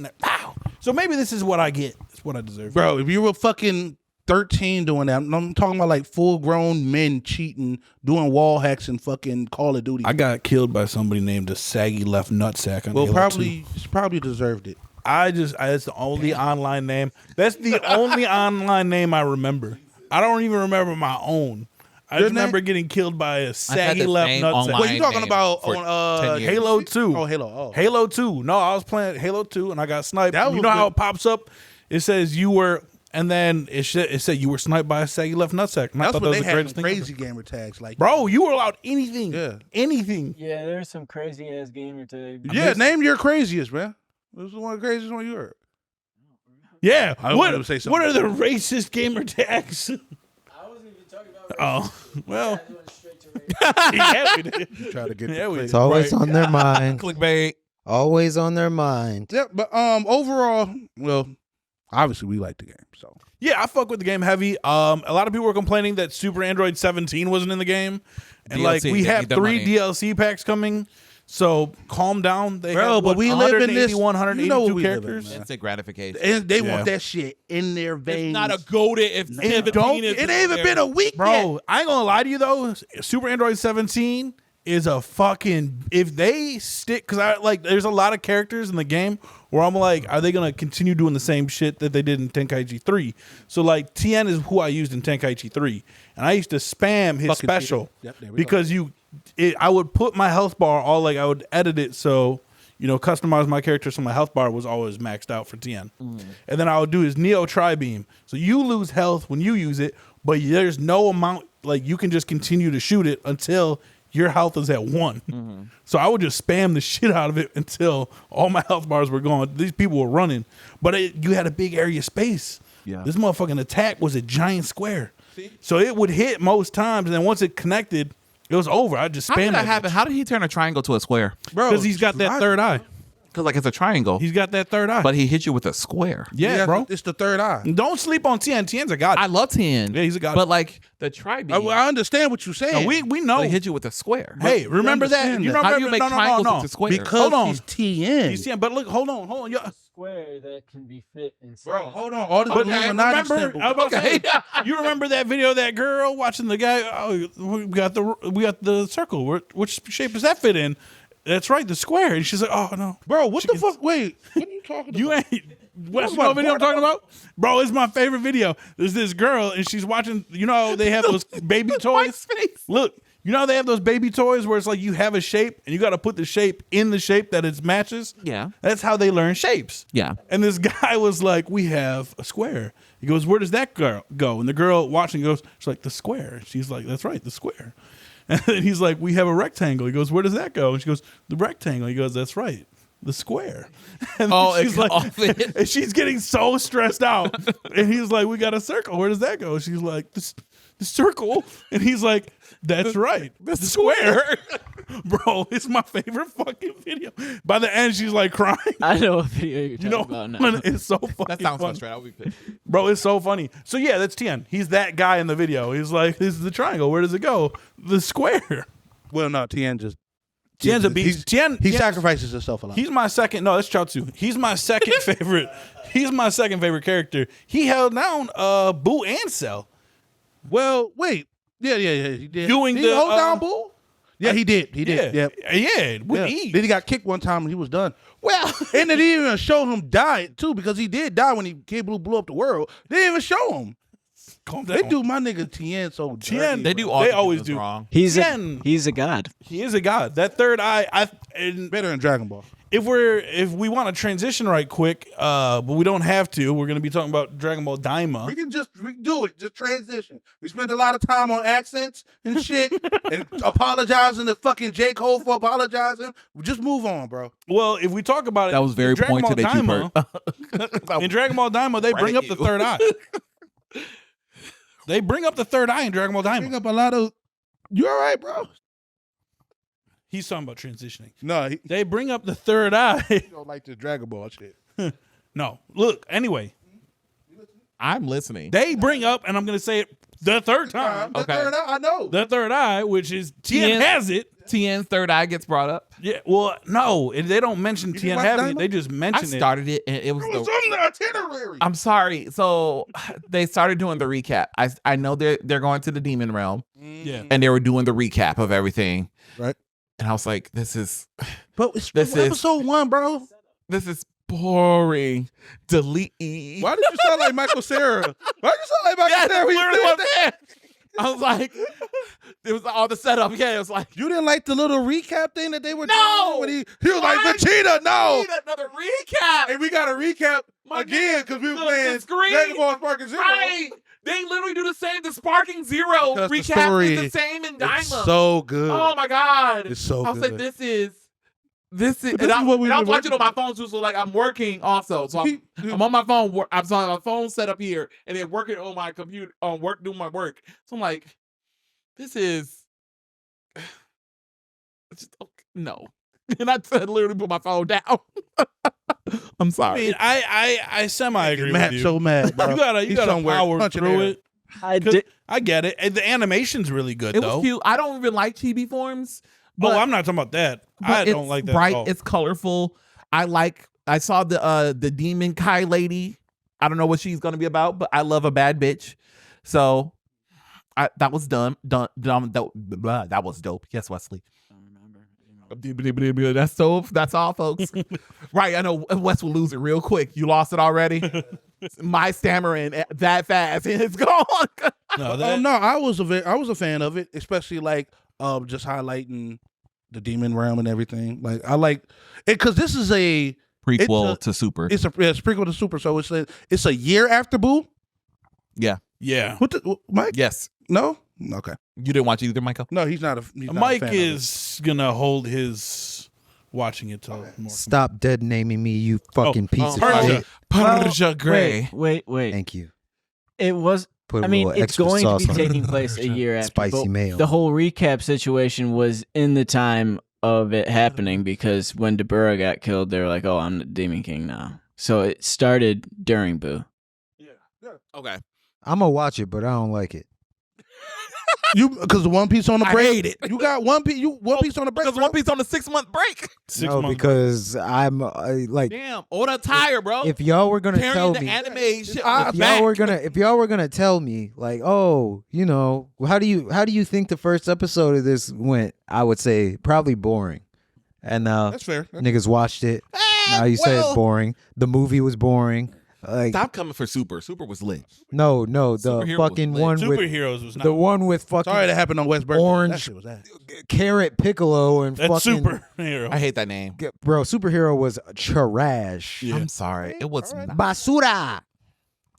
So maybe this is what I get. It's what I deserve. Bro, if you were fucking 13 doing that, I'm talking about like full grown men cheating, doing wall hacks and fucking Call of Duty. I got killed by somebody named a saggy left nutsack on Halo 2. Probably deserved it. It's the only online name. That's the only online name I remember. I don't even remember my own. I just remember getting killed by a saggy left nutsack. What you talking about on Halo 2? Oh, Halo. Oh. Halo 2. No, I was playing Halo 2 and I got sniped. You know how it pops up? It says you were, and then it said you were sniped by a saggy left nutsack. That's what they had crazy gamer tags. Like, bro, you were allowed anything. Yeah. Anything. Yeah, there's some crazy ass gamer tags. Yeah, name your craziest, man. This is one of the craziest one you heard. Yeah. What are the racist gamer tags? I wasn't even talking about. Oh, well. Yeah, we did. Try to get it's always on their mind. Clickbait. Always on their mind. Yeah, but overall, well, obviously we like the game, so. Yeah, I fuck with the game heavy. A lot of people were complaining that Super Android 17 wasn't in the game. And DLC, we have 3 money. DLC packs coming. So calm down. They have, but we live in this 182 characters. Instant gratification. And they want that shit in their veins. It's not a goated if it ain't even been a week bro, yet. I ain't gonna lie to you though. Super Android 17 is a fucking, if they stick, because there's a lot of characters in the game where I'm like, are they gonna continue doing the same shit that they did in Tenkaichi 3? So like TN is who I used in Tenkaichi 3, and I used to spam his special because you I would put my health bar I would edit it so, customize my character so my health bar was always maxed out for Tien. And then I would do his Neo Tri-Beam. So you lose health when you use it, but there's no amount, you can just continue to shoot it until your health is at 1. So I would just spam the shit out of it until all my health bars were gone. These people were running, but you had a big area space. Yeah. This motherfucking attack was a giant square. So it would hit most times, and then once it connected, it was over. I just spammed. How did that happen? How did he turn a triangle to a square? Bro, because he's got that third eye. Because it's a triangle. He's got that third eye. But he hit you with a square. Yeah, bro. It's the third eye. Don't sleep on Tien. Tien's a god. I love Tien. Yeah, he's a god. But the tri-beam. I understand what you're saying. We know. But he hit you with a square. Hey, remember that? You How do you make triangles into squares? Because hold on. he's Tien. He's Tien. But look, hold on. Square that can be fit inside. Bro, hold on. All this Remember, you remember that video of that girl watching the guy? Oh, we got the circle. Which shape does that fit in? That's right, the square. And she's like, oh no, bro, what the fuck? Wait, what are you talking about? You ain't. What's the video I'm talking about? Bro, it's my favorite video. There's this girl and she's watching. They have those baby toys. Look, they have those baby toys where it's you have a shape and you got to put the shape in the shape that it matches. Yeah, that's how they learn shapes. Yeah. And this guy was like, we have a square. He goes, where does that girl go? And the girl watching goes, she's like, the square. She's like, that's right, the square. And then he's like, we have a rectangle. He goes, where does that go? And she goes, the rectangle. He goes, that's right, the square. And she's and she's getting so stressed out. And he's like, we got a circle. Where does that go? And she's like, the circle. And he's like, that's right, the square. Bro, it's my favorite fucking video. By the end, she's like crying. I know what video you're talking about now. It's so funny. That sounds so straight. I'll be pissed. Bro, it's so funny. So yeah, that's Tien. He's that guy in the video. He's like, this is the triangle. Where does it go? The square. Well, no, Tien just. Tien's a beast. He sacrifices himself a lot. He's my second. No, that's Chaozu. He's my second favorite. He's my second favorite character. He held down Boo and Cell. Well, wait. Yeah, he did. Did he hold down Boo? Yeah, he did. He did. Yeah. Then he got kicked one time and he was done. Well, and they didn't even show him die too, because he did die when Kid Blue blew up the world. They didn't even show him. Calm down. They do my nigga Tien so dirty. They do. They always do. Wrong. He's a god. He is a god. That third eye. Better than Dragon Ball. If we want to transition right quick, but we don't have to. We're gonna be talking about Dragon Ball Daima. We can do it. Just transition. We spent a lot of time on accents and shit, and apologizing to fucking J. Cole for apologizing. Just move on, bro. Well, if we talk about it, That was very pointed at you, Bert. In Dragon Ball Daima, they bring up the third eye. They bring up the third eye in Dragon Ball Daima. Bring up a lot of. You all right, bro? He's talking about transitioning. No, they bring up the third eye. You don't like the Dragon Ball shit. No. Look, anyway. I'm listening. They bring up, and I'm going to say it the third time. The third eye, I know. The third eye, which is Tien has it. Tien's third eye gets brought up. Yeah, well, no, they don't mention Tien having it. They just mention it. I started it, and it was on the itinerary. I'm sorry. So they started doing the recap. I know they're going to the demon realm. Yeah, and they were doing the recap of everything. Right. And I was like, this is. But it's episode 1, bro. This is boring. Delete. Why did you sound like Michael Cera? Why did you sound like Michael Cera? Literally I was like, it was all the setup. Yeah, it was like. You didn't like the little recap thing that they were doing? When he was like, Vegeta, no. We need another recap. And we got a recap again because we were playing Dragon Ball Sparking Zero. Right. They literally do the same. The Sparking Zero recap is the same in Daima. It's so good. Oh my god. It's so good. I was like, this is. And I was watching on my phone too, so like I'm working also. So I'm on my phone. I'm on my phone set up here, and then working on my computer on work, doing my work. So I'm like, this is no. And I literally put my phone down. I'm sorry. I mean, I semi agree with you. So mad, bro. You gotta power through it. I get it. And the animation's really good. It was cute. I don't even like chibi forms. But I'm not talking about that. I don't like that. Bright. It's colorful. I saw the demon Kai lady. I don't know what she's gonna be about, but I love a bad bitch. So that was dumb. That was dope. Yes, Wesley. That's dope. That's all, folks. Right. I know Wes will lose it real quick. You lost it already. My stammering that fast and it's gone. No, I was a fan of it, especially like just highlighting the demon realm and everything. Like I like it because this is a prequel to Super. It's a prequel to Super. So it's a year after Boo. Yeah. What Mike? Yes. No. Okay. You didn't watch it either, Michael? No, he's not a. Mike is gonna hold his watching it till more. Stop dead naming me, you fucking piece of Persia. shit. Persia Gray. Wait. Thank you. It was. Put a I mean, little it's extra going to sauce be on it. taking place a year after. Spicy but mayo. The whole recap situation was in the time of it happening because when Deborah got killed, they were like, "Oh, I'm the Demon King now." So it started during Boo. Okay. I'm gonna watch it, but I don't like it. You because the One Piece on the I break. hate it. You got One Piece. One Piece on the break. Because One Piece on a 6-month break. No, because I'm like, Damn. Order tire, bro. if y'all were gonna Carrying tell the me, anime shit. if y'all were gonna tell me, like, oh, you know, how do you think the first episode of this went? I would say probably boring. And That's fair. niggas watched it. Now you say it's boring. The movie was boring. Like, Stop coming for Super. Super was lit. no, the Superhero fucking was one lit. with Superheroes was not the one with fucking Sorry that happened on West Berkeley. Orange. That shit was ass. Carrot Piccolo and that's fucking superhero. I hate that name. bro. Superhero was trash. Yeah. I'm sorry. It was not. Basura.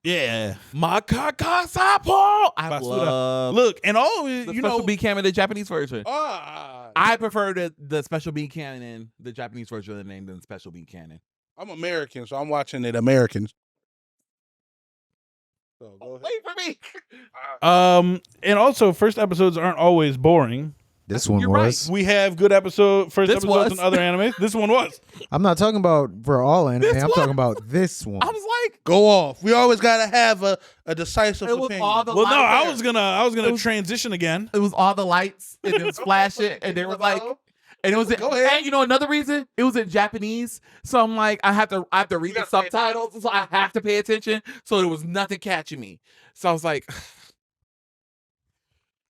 Yeah. Makaka Sapo. I Basura. love Look, and all the you special know. B canon, the Japanese version. Ah, I prefer the special B canon, the Japanese version of the name than the special B canon. I'm American, so I'm watching it Americans. So go ahead. Wait for me. And also, first episodes aren't always boring. This one You're was. We have good first This episodes was. in other animes. This one was. I'm not talking about for all anime. This I'm one. talking about this one. I was like, Go off. We always gotta have a decisive it was opinion. all the Well, no, I lights. was gonna It was- transition again. It was all the lights and it was flashing and they were like, and it was Go ahead. and you know another reason it was in Japanese, so I'm like I have to read the subtitles, so I have to pay attention. So there was nothing catching me. So I was like,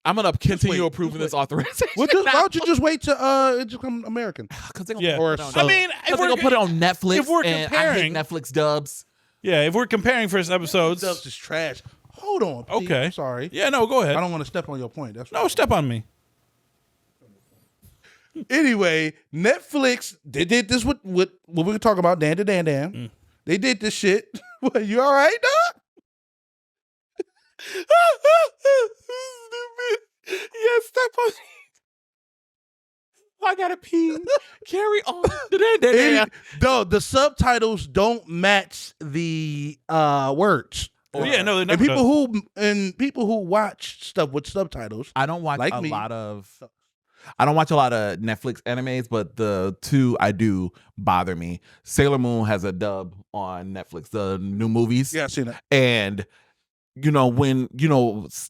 I'm gonna continue approving this authorization. Why don't you just wait till it just come American? Because they're Yeah. gonna put it on. I mean, because they're gonna put it on Netflix. if we're and I hate comparing- Netflix dubs. Yeah, if we're comparing first episodes. Stuff's just trash. Hold on. Pete. Okay. I'm sorry. Yeah, no, go ahead. I don't want to step on your point. That's No, right. step on me. Anyway, Netflix they did this with what we were talking about, DanDanDan. They did this shit. What, you all right, dog? Yes, step on me. I gotta pee. Carry on. No, the subtitles don't match the words. Oh, yeah, no, they And never people who watch stuff with subtitles. I don't watch Like a me. lot of Netflix animes, but the two I do bother me. Sailor Moon has a dub on Netflix, the new movies. Yeah, I've seen that. And when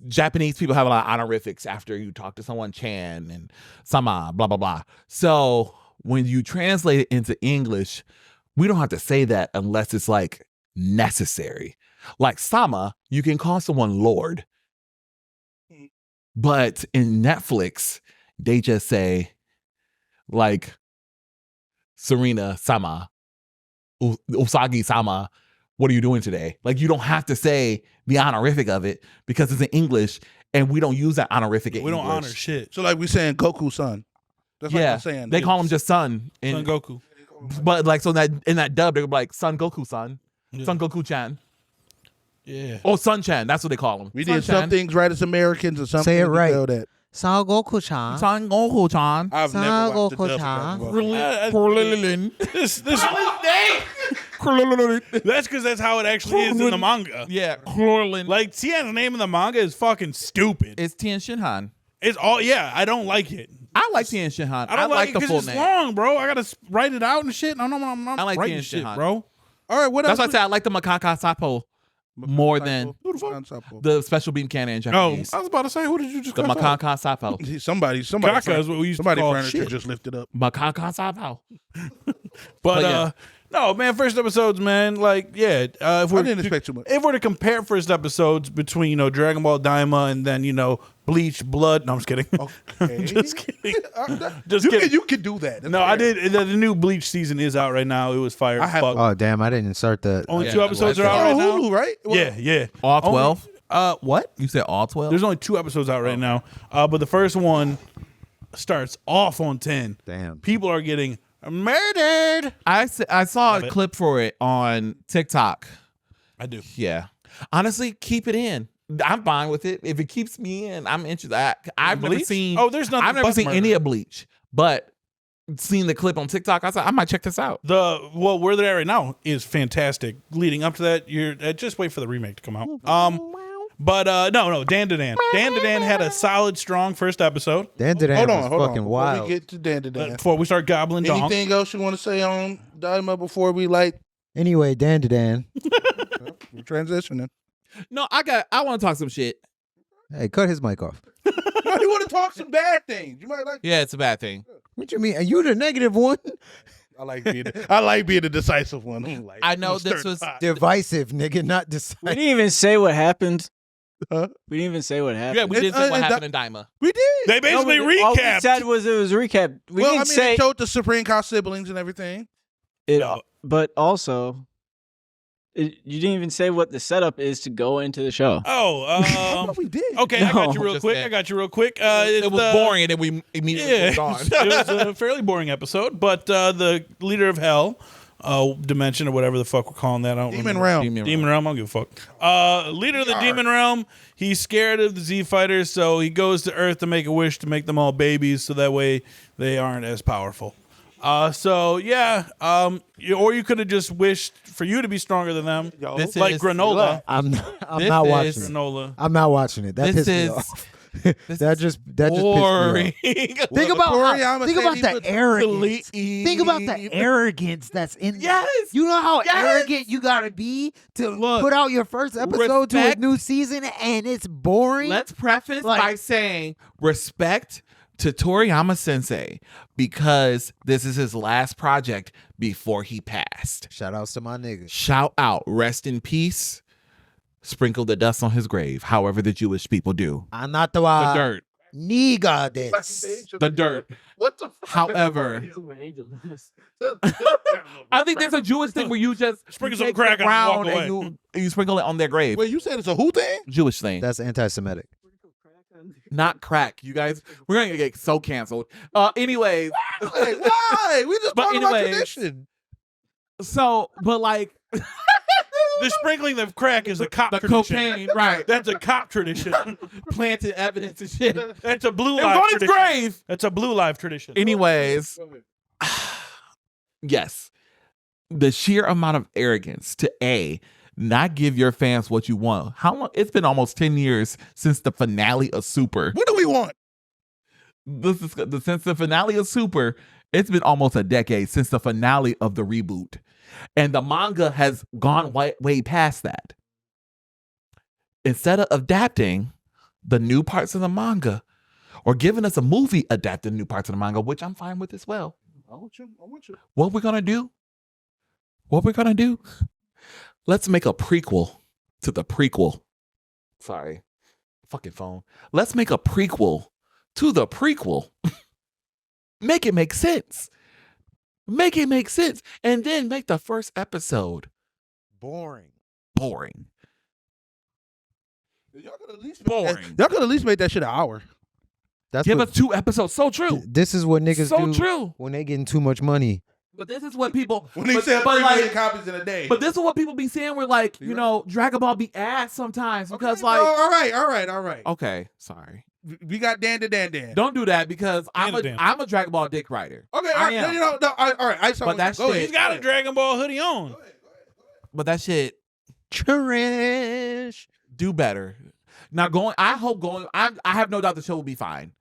Japanese people have a lot of honorifics after you talk to someone, Chan and Sama, blah blah blah. So when you translate it into English, we don't have to say that unless it's like necessary. Like Sama, you can call someone Lord. But in Netflix, they just say like Serena Sama, Usagi Sama, what are you doing today? Like you don't have to say the honorific of it because it's in English and we don't use that honorific in We don't English. honor shit. So like we saying Goku son. That's like Yeah, I'm saying. they call him just Son. Son Goku. But like so in that dub, they're like Son Goku Son, Yeah. Son Goku Chan. Yeah. Oh, Sun Chan, that's what they call him. We did some things right as Americans and some Say things it we right. failed at. Sangoku-chan. Son Goku Chan. I've never watched the dub. Goku-chan. This that's because that's how it actually is in the manga. Yeah, Corlin. Like Tian's name in the manga is fucking stupid. It's Tien Shinhan. It's all I don't like it. I like Tien Shinhan. I don't like it the because full it's name. long, bro. I gotta write it out and shit. I'm not I like writing Tien shit, Shinhan. bro. All right, what That's why I else? say I like the Makaka Sapo more than the special bean cannon in Oh, Japanese. I was about to say, who did you just The call? Makaka Sapo. Somebody Kaka is what we used to somebody call furniture shit. just lifted up. Makaka Sapo. But yeah. no, man, first episodes, man, like, yeah. If I didn't expect too much. If we're to compare first episodes between, Dragon Ball Daima and then, Bleach, Blood. No, I'm just kidding. Okay. Just kidding. Just you kidding. Can, you can do that. That's No, I fair. did. The new Bleach season is out right now. It was fire. I have- Fuck. Oh damn! I didn't start that. Only yeah, 2 episodes I are out Oh, right now. Hulu, right? Well, Yeah. All 12? What? You said all 12? There's only 2 episodes out right now. But the first one starts off on 10. Damn. People are getting murdered. I saw Love a it. clip for it on TikTok. I do. Yeah. Honestly, keep it in. I'm fine with it. If it keeps me in, I'm interested. I've never Bleach? seen. Oh, there's nothing. I've never but seen murder. any of Bleach, but seen the clip on TikTok. I said I might check this out. Where they're at right now is fantastic. Leading up to that, you're just wait for the remake to come out. But no, DanDanDan. DanDanDan had a solid, strong first episode. DanDanDan was Hold on. fucking Before wild. we get to DanDanDan, Before we start gobbling dong. anything else you want to say on Daima before we Anyway, DanDanDan. we're transitioning? No, I want to talk some shit. Hey, cut his mic off. No, you want to talk some bad things? You might like. Yeah, it's a bad thing. What you mean? Are you the negative one? I like being the decisive one. I know this was Divisive, nigga, not We decisive. didn't even say what happened. Huh? We didn't even say what happened. yeah. We did say what that- happened in Daima. We did. They basically All we recapped. said was it was a recap. We well, I didn't mean, say they showed the Supreme Court siblings and everything. it, No. but also, you didn't even say what the setup is to go into the show. Oh, we did. okay. I got you real Just quick. that. It was boring, and then we immediately Yeah, moved on. it was a fairly boring episode. But the leader of hell, dimension or whatever the fuck we're calling that, I don't Demon remember. Realm. Demon Realm, I don't give a fuck. Leader of the Demon Realm, he's scared of the Z Fighters, so he goes to Earth to make a wish to make them all babies, so that way they aren't as powerful. So yeah, or you could have just wished for you to be stronger than them, This like is- granola. I'm This not is- watching it. Granola. I'm not watching it. That This pissed me is off. this that is just pissed me boring. off. Well, Think about Toriyama think said about he the was arrogance. Think about the arrogance that's in there. Yes. You know how Yes. arrogant you gotta be to Look, put out your first episode to a respect- new season and it's boring. Let's preface Like- by saying respect to Toriyama Sensei because this is his last project before he passed. Shout outs to my niggas. Shout out, rest in peace. Sprinkle the dust on his grave, however the Jewish people do. I'm not The dirt. Niga this. The dirt. What the? However, I think there's a Jewish thing where you just Sprinkle you some take crack the on it and walk ground away. and you sprinkle it on their grave. Wait, you said it's a who thing? Jewish thing. That's anti-Semitic. Not crack, you guys. We're gonna get so canceled. Anyways, Wait, why? We just But talking about anyways, tradition. so but like The sprinkling of crack is a cop the tradition. cocaine, right? That's a cop tradition. Planted evidence and shit. That's a blue It was life on his tradition. grave. That's a blue life tradition. Anyways, yes, the sheer amount of arrogance to not give your fans what you want. How long? It's been almost 10 years since the finale of Super. What do we want? Since the finale of Super, it's been almost a decade since the finale of the reboot. And the manga has gone way past that. Instead of adapting the new parts of the manga or giving us a movie adapting new parts of the manga, which I'm fine with as well. I want you. What we're going to do? Let's make a prequel to the prequel. Sorry. Fucking phone. Let's make a prequel to the prequel. Make it make sense. Make it make sense. And then make the first episode Boring. boring. Y'all could at least Boring. Y'all could at least make that shit an hour. That's Give what, us 2 episodes. So true. this is what niggas So do true. when they getting too much money. But this is what people When they but, sell but 3 million like, copies in a day. but this is what people be saying. We're like, you know, Dragon Ball be ass sometimes because like all right. okay, sorry. We got DanDanDan. Don't do that because I'm DanDanDan. a Dragon Ball dick rider. Okay, all I right. am. No, all right. I saw But that go shit- ahead. He's got a Dragon Ball hoodie on. But that shit Trash. do better. Now I have no doubt the show will be fine.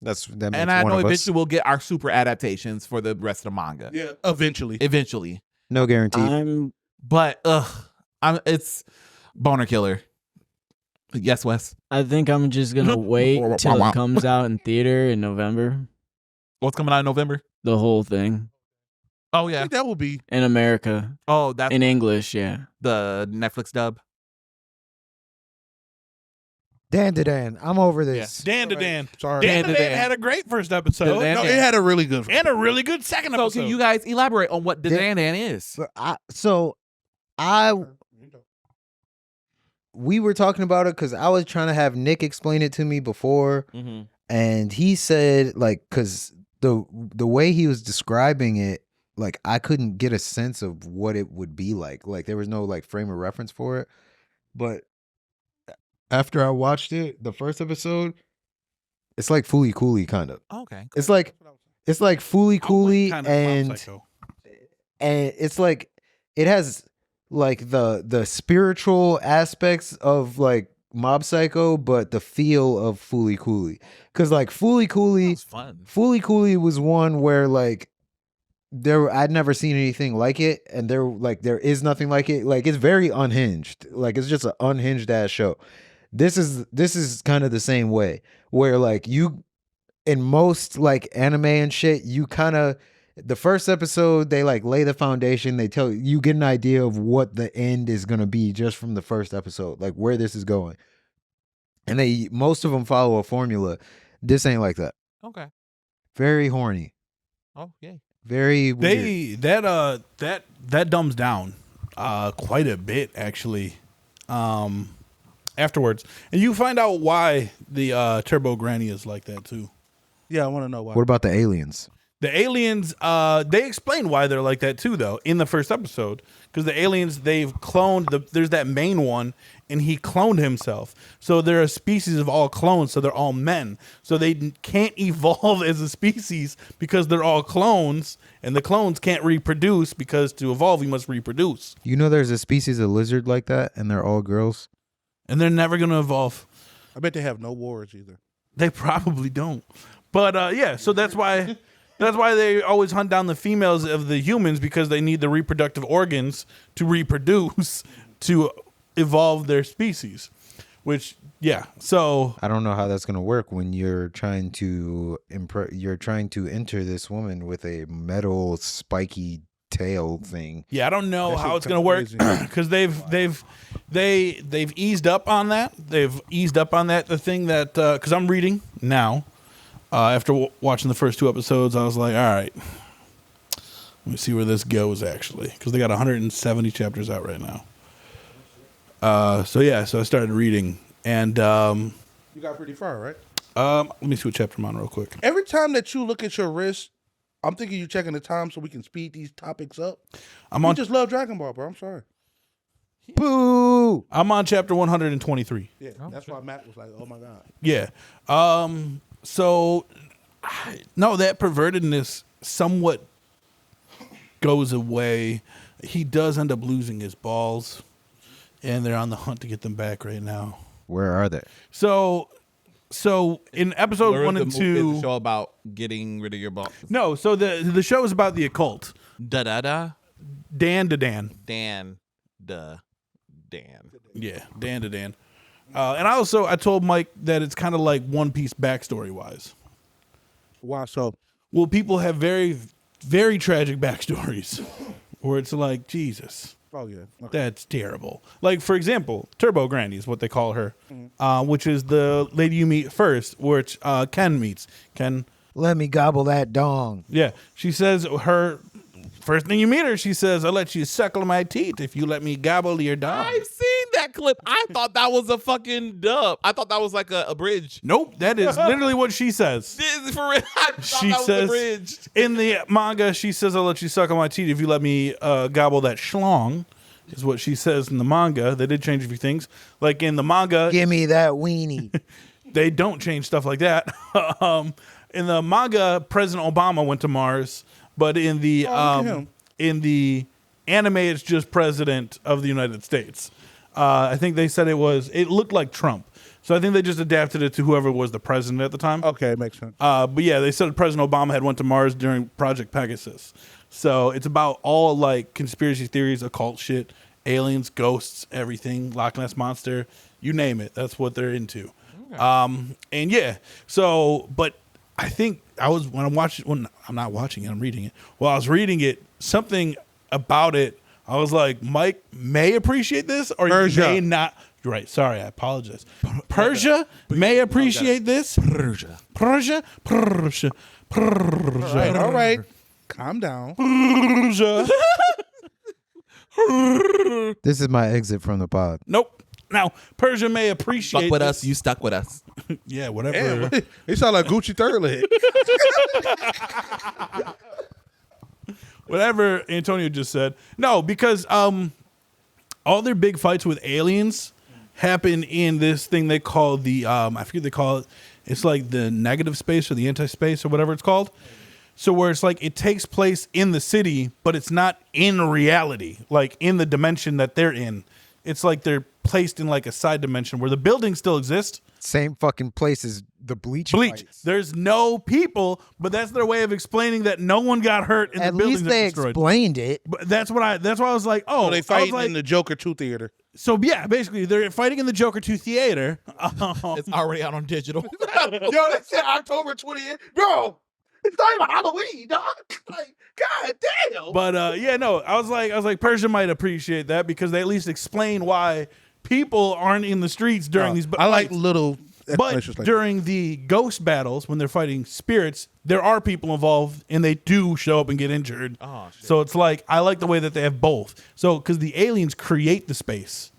That makes And I one know of us. eventually we'll get our super adaptations for the rest of the manga. Yeah, eventually. Eventually. No guarantee. But it's boner killer. Yes, Wes. I think I'm just gonna wait till it comes out in theater in November. What's coming out in November? The whole thing Oh I yeah. think that will be. in America Oh, that's in English. Yeah. the Netflix dub. DanDanDan. I'm over this. DanDanDan. Sorry. DanDanDan had a great first episode Dan- No, it had a really good. and a really good second So episode. can you guys elaborate on what the Dan- DanDan is? We were talking about it because I was trying to have Nick explain it to me before, Mm-hmm. and he said like because the way he was describing it, like I couldn't get a sense of what it would be like. Like there was no like frame of reference for it. But after I watched it, the first episode, it's like Fooly Cooley kind of. Okay. It's like Fooly Cooley and it's like it has like the spiritual aspects of like Mob Psycho, but the feel of Fooly Cooley. Cause like Fooly Cooley was one where like I'd never seen anything like it, and there is nothing like it. Like it's very unhinged. Like it's just an unhinged ass show. This is kind of the same way where like you in most like anime and shit, you kind of the first episode they like lay the foundation. They tell you get an idea of what the end is gonna be just from the first episode, like where this is going. And most of them follow a formula. This ain't like that. Okay. Very horny. Oh yeah. Very weird. That dumbs down quite a bit actually afterwards, and you find out why the Turbo Granny is like that too. Yeah, I want to know why. What about the aliens? The aliens, they explain why they're like that too, though, in the first episode. Because the aliens, they've cloned, there's that main one, and he cloned himself. So they're a species of all clones, so they're all men. So they can't evolve as a species because they're all clones, and the clones can't reproduce because to evolve, you must reproduce. You know there's a species of lizard like that, and they're all girls? And they're never going to evolve. I bet they have no wars either. They probably don't. But yeah, so that's why... That's why they always hunt down the females of the humans, because they need the reproductive organs to reproduce to evolve their species. Which, yeah, so I don't know how that's gonna work when you're trying to enter this woman with a metal spiky tail thing. Yeah, I don't know how it's gonna work because they've eased up on that. They've eased up on that. The thing that because I'm reading now. After watching the first 2 episodes, I was like, all right, let me see where this goes, actually. Because they got 170 chapters out right now. So I started reading. And you got pretty far, right? Let me see what chapter I'm on real quick. Every time that you look at your wrist, I'm thinking you checking the time so we can speed these topics up. I just love Dragon Ball, bro. I'm sorry. Boo! I'm on chapter 123. Yeah, that's why Matt was like, oh, my God. Yeah. So, no, that pervertedness somewhat goes away. He does end up losing his balls, and they're on the hunt to get them back right now. Where are they? So in episode 1 and 2, is the show about getting rid of your balls. No, so the show is about the occult. DanDanDan. Dan. Dan. Yeah, DanDanDan. And I told Mike that it's kind of like One Piece backstory wise. Why so? Well, people have very, very tragic backstories where it's like, Jesus. Oh, yeah. Okay. That's terrible. Like, for example, Turbo Granny is what they call her, which is the lady you meet first, which Ken meets. Ken. Let me gobble that dong. Yeah. She says her first thing you meet her, she says, I'll let you suckle my teeth if you let me gobble your dog. I've seen that clip. I thought that was a fucking dub. I thought that was like a bridge. Nope, that is literally what she says. For real. I thought She that was says a bridge. in the manga, she says, I'll let you suck on my teeth if you let me gobble that schlong, is what she says in the manga. They did change a few things. Like in the manga, Give me that weenie. they don't change stuff like that. In the manga, President Obama went to Mars, but in the anime, it's just President of the United States. I think they said it looked like Trump. So I think they just adapted it to whoever was the president at the time. Okay, makes sense. But yeah, they said President Obama had went to Mars during Project Pegasus. So it's about all like conspiracy theories, occult shit, aliens, ghosts, everything, Loch Ness Monster, you name it. That's what they're into. Okay. And yeah, so, but I think I'm not watching it, I'm reading it. While I was reading it, something about it, I was like, Mike may appreciate this or you may not. Right, sorry, I apologize. Persia may appreciate this. Persia. All right. Calm down. This is my exit from the pod. Nope. Now, Persia may appreciate Stuck with this. us. You stuck with us. Yeah, whatever. Damn, they sound like Gucci third leg. Whatever Antonio just said. No, because all their big fights with aliens happen in this thing they call the I forget they call it. It's like the negative space or the anti-space or whatever it's called. So where it's like it takes place in the city, but it's not in reality, like in the dimension that they're in. It's like they're placed in like a side dimension where the buildings still exist. Same fucking place as the Bleach. Bleach. fights. There's no people, but that's their way of explaining that no one got hurt in At the buildings least that they destroyed. explained it. But that's why I was like, oh, So they I was fight like, in the Joker 2 theater. so yeah, basically they're fighting in the Joker 2 theater. It's already out on digital. Yo, they said October 20th. Bro, it's not even Halloween, dog. Like, god damn. But yeah, no, I was like, Persia might appreciate that because they at least explain why people aren't in the streets during these. I like fights. little But explanations like during the ghost battles, when they're fighting spirits, there are people involved, and they do show up and get injured. Oh, shit. So it's like I like the way that they have both. So because the aliens create the space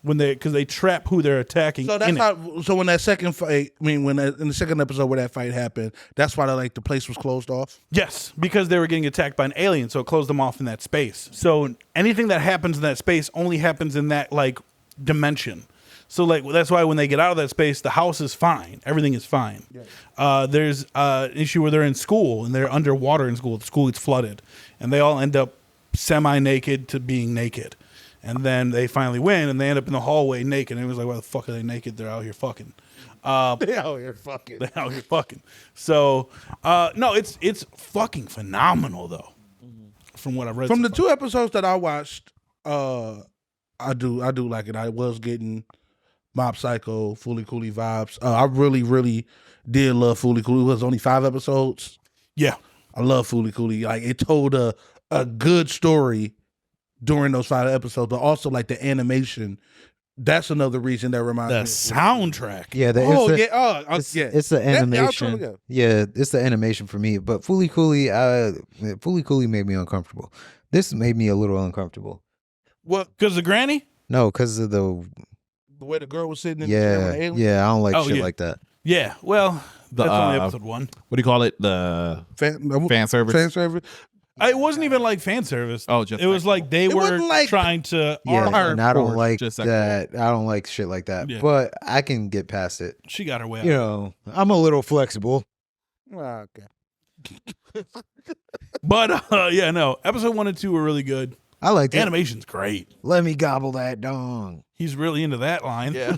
because they trap who they're attacking. So that's in it. how. So when that second fight, in the second episode where that fight happened, that's why the place was closed off. Yes, because they were getting attacked by an alien, so it closed them off in that space. So anything that happens in that space only happens in that like dimension. So like that's why when they get out of that space, the house is fine, everything is fine. There's an issue where they're in school and they're underwater in school. The school gets flooded, and they all end up semi-naked to being naked. And then they finally win, and they end up in the hallway naked. And it was like, why the fuck are they naked? They're out here fucking. They out here fucking. They're out here fucking. So, no, it's fucking phenomenal though. From what I've read, From so the far. 2 episodes that I watched, I do like it. I was getting Mob Psycho, Fooly Cooly vibes. I really did love Fooly Cooly. It was only 5 episodes. Yeah, I love Fooly Cooly. Like it told a good story during those 5 episodes, but also like the animation. That's another reason that reminds the me. soundtrack. Yeah, it's the animation. Yeah, it's the animation for me. But Fooly Cooly made me uncomfortable. This made me a little uncomfortable. What? Because the granny? No, because of the way the girl was sitting in the chair with the alien. yeah. I don't like Oh, shit yeah. like that. Yeah. Well, The, that's only episode 1. What do you call it? The fan service? Fan service. It wasn't even like fan service. Oh, just it was sexual. like they It were wasn't like- trying to. Yeah, Hard and I don't force, like just sexual. that. I don't like shit like that. Yeah. But I can get past it. She got her way out. You know, I'm a little flexible. Okay. But yeah, no. Episode 1 and 2 were really good. I like it. Animation's great. Let me gobble that dong. He's really into that line. Yeah.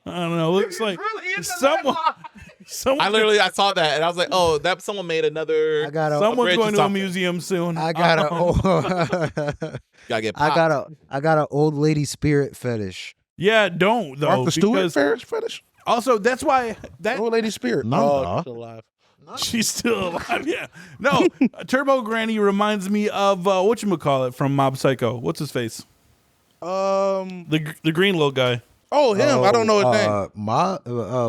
I don't know. Looks like someone. I saw that and I was like, oh, that someone made another. I got a. Someone's bridge going to to a something. museum soon. I got a. Gotta get I popped. got a. I got an old lady spirit fetish. Yeah, don't though. Martha Stewart because fetish. also, that's why that Old lady spirit. No, Oh, no. she's still alive. she's still alive. Yeah, no. Turbo Granny reminds me of whatchamacallit from Mob Psycho. What's his face? The green little guy. Oh, him. I don't know his name.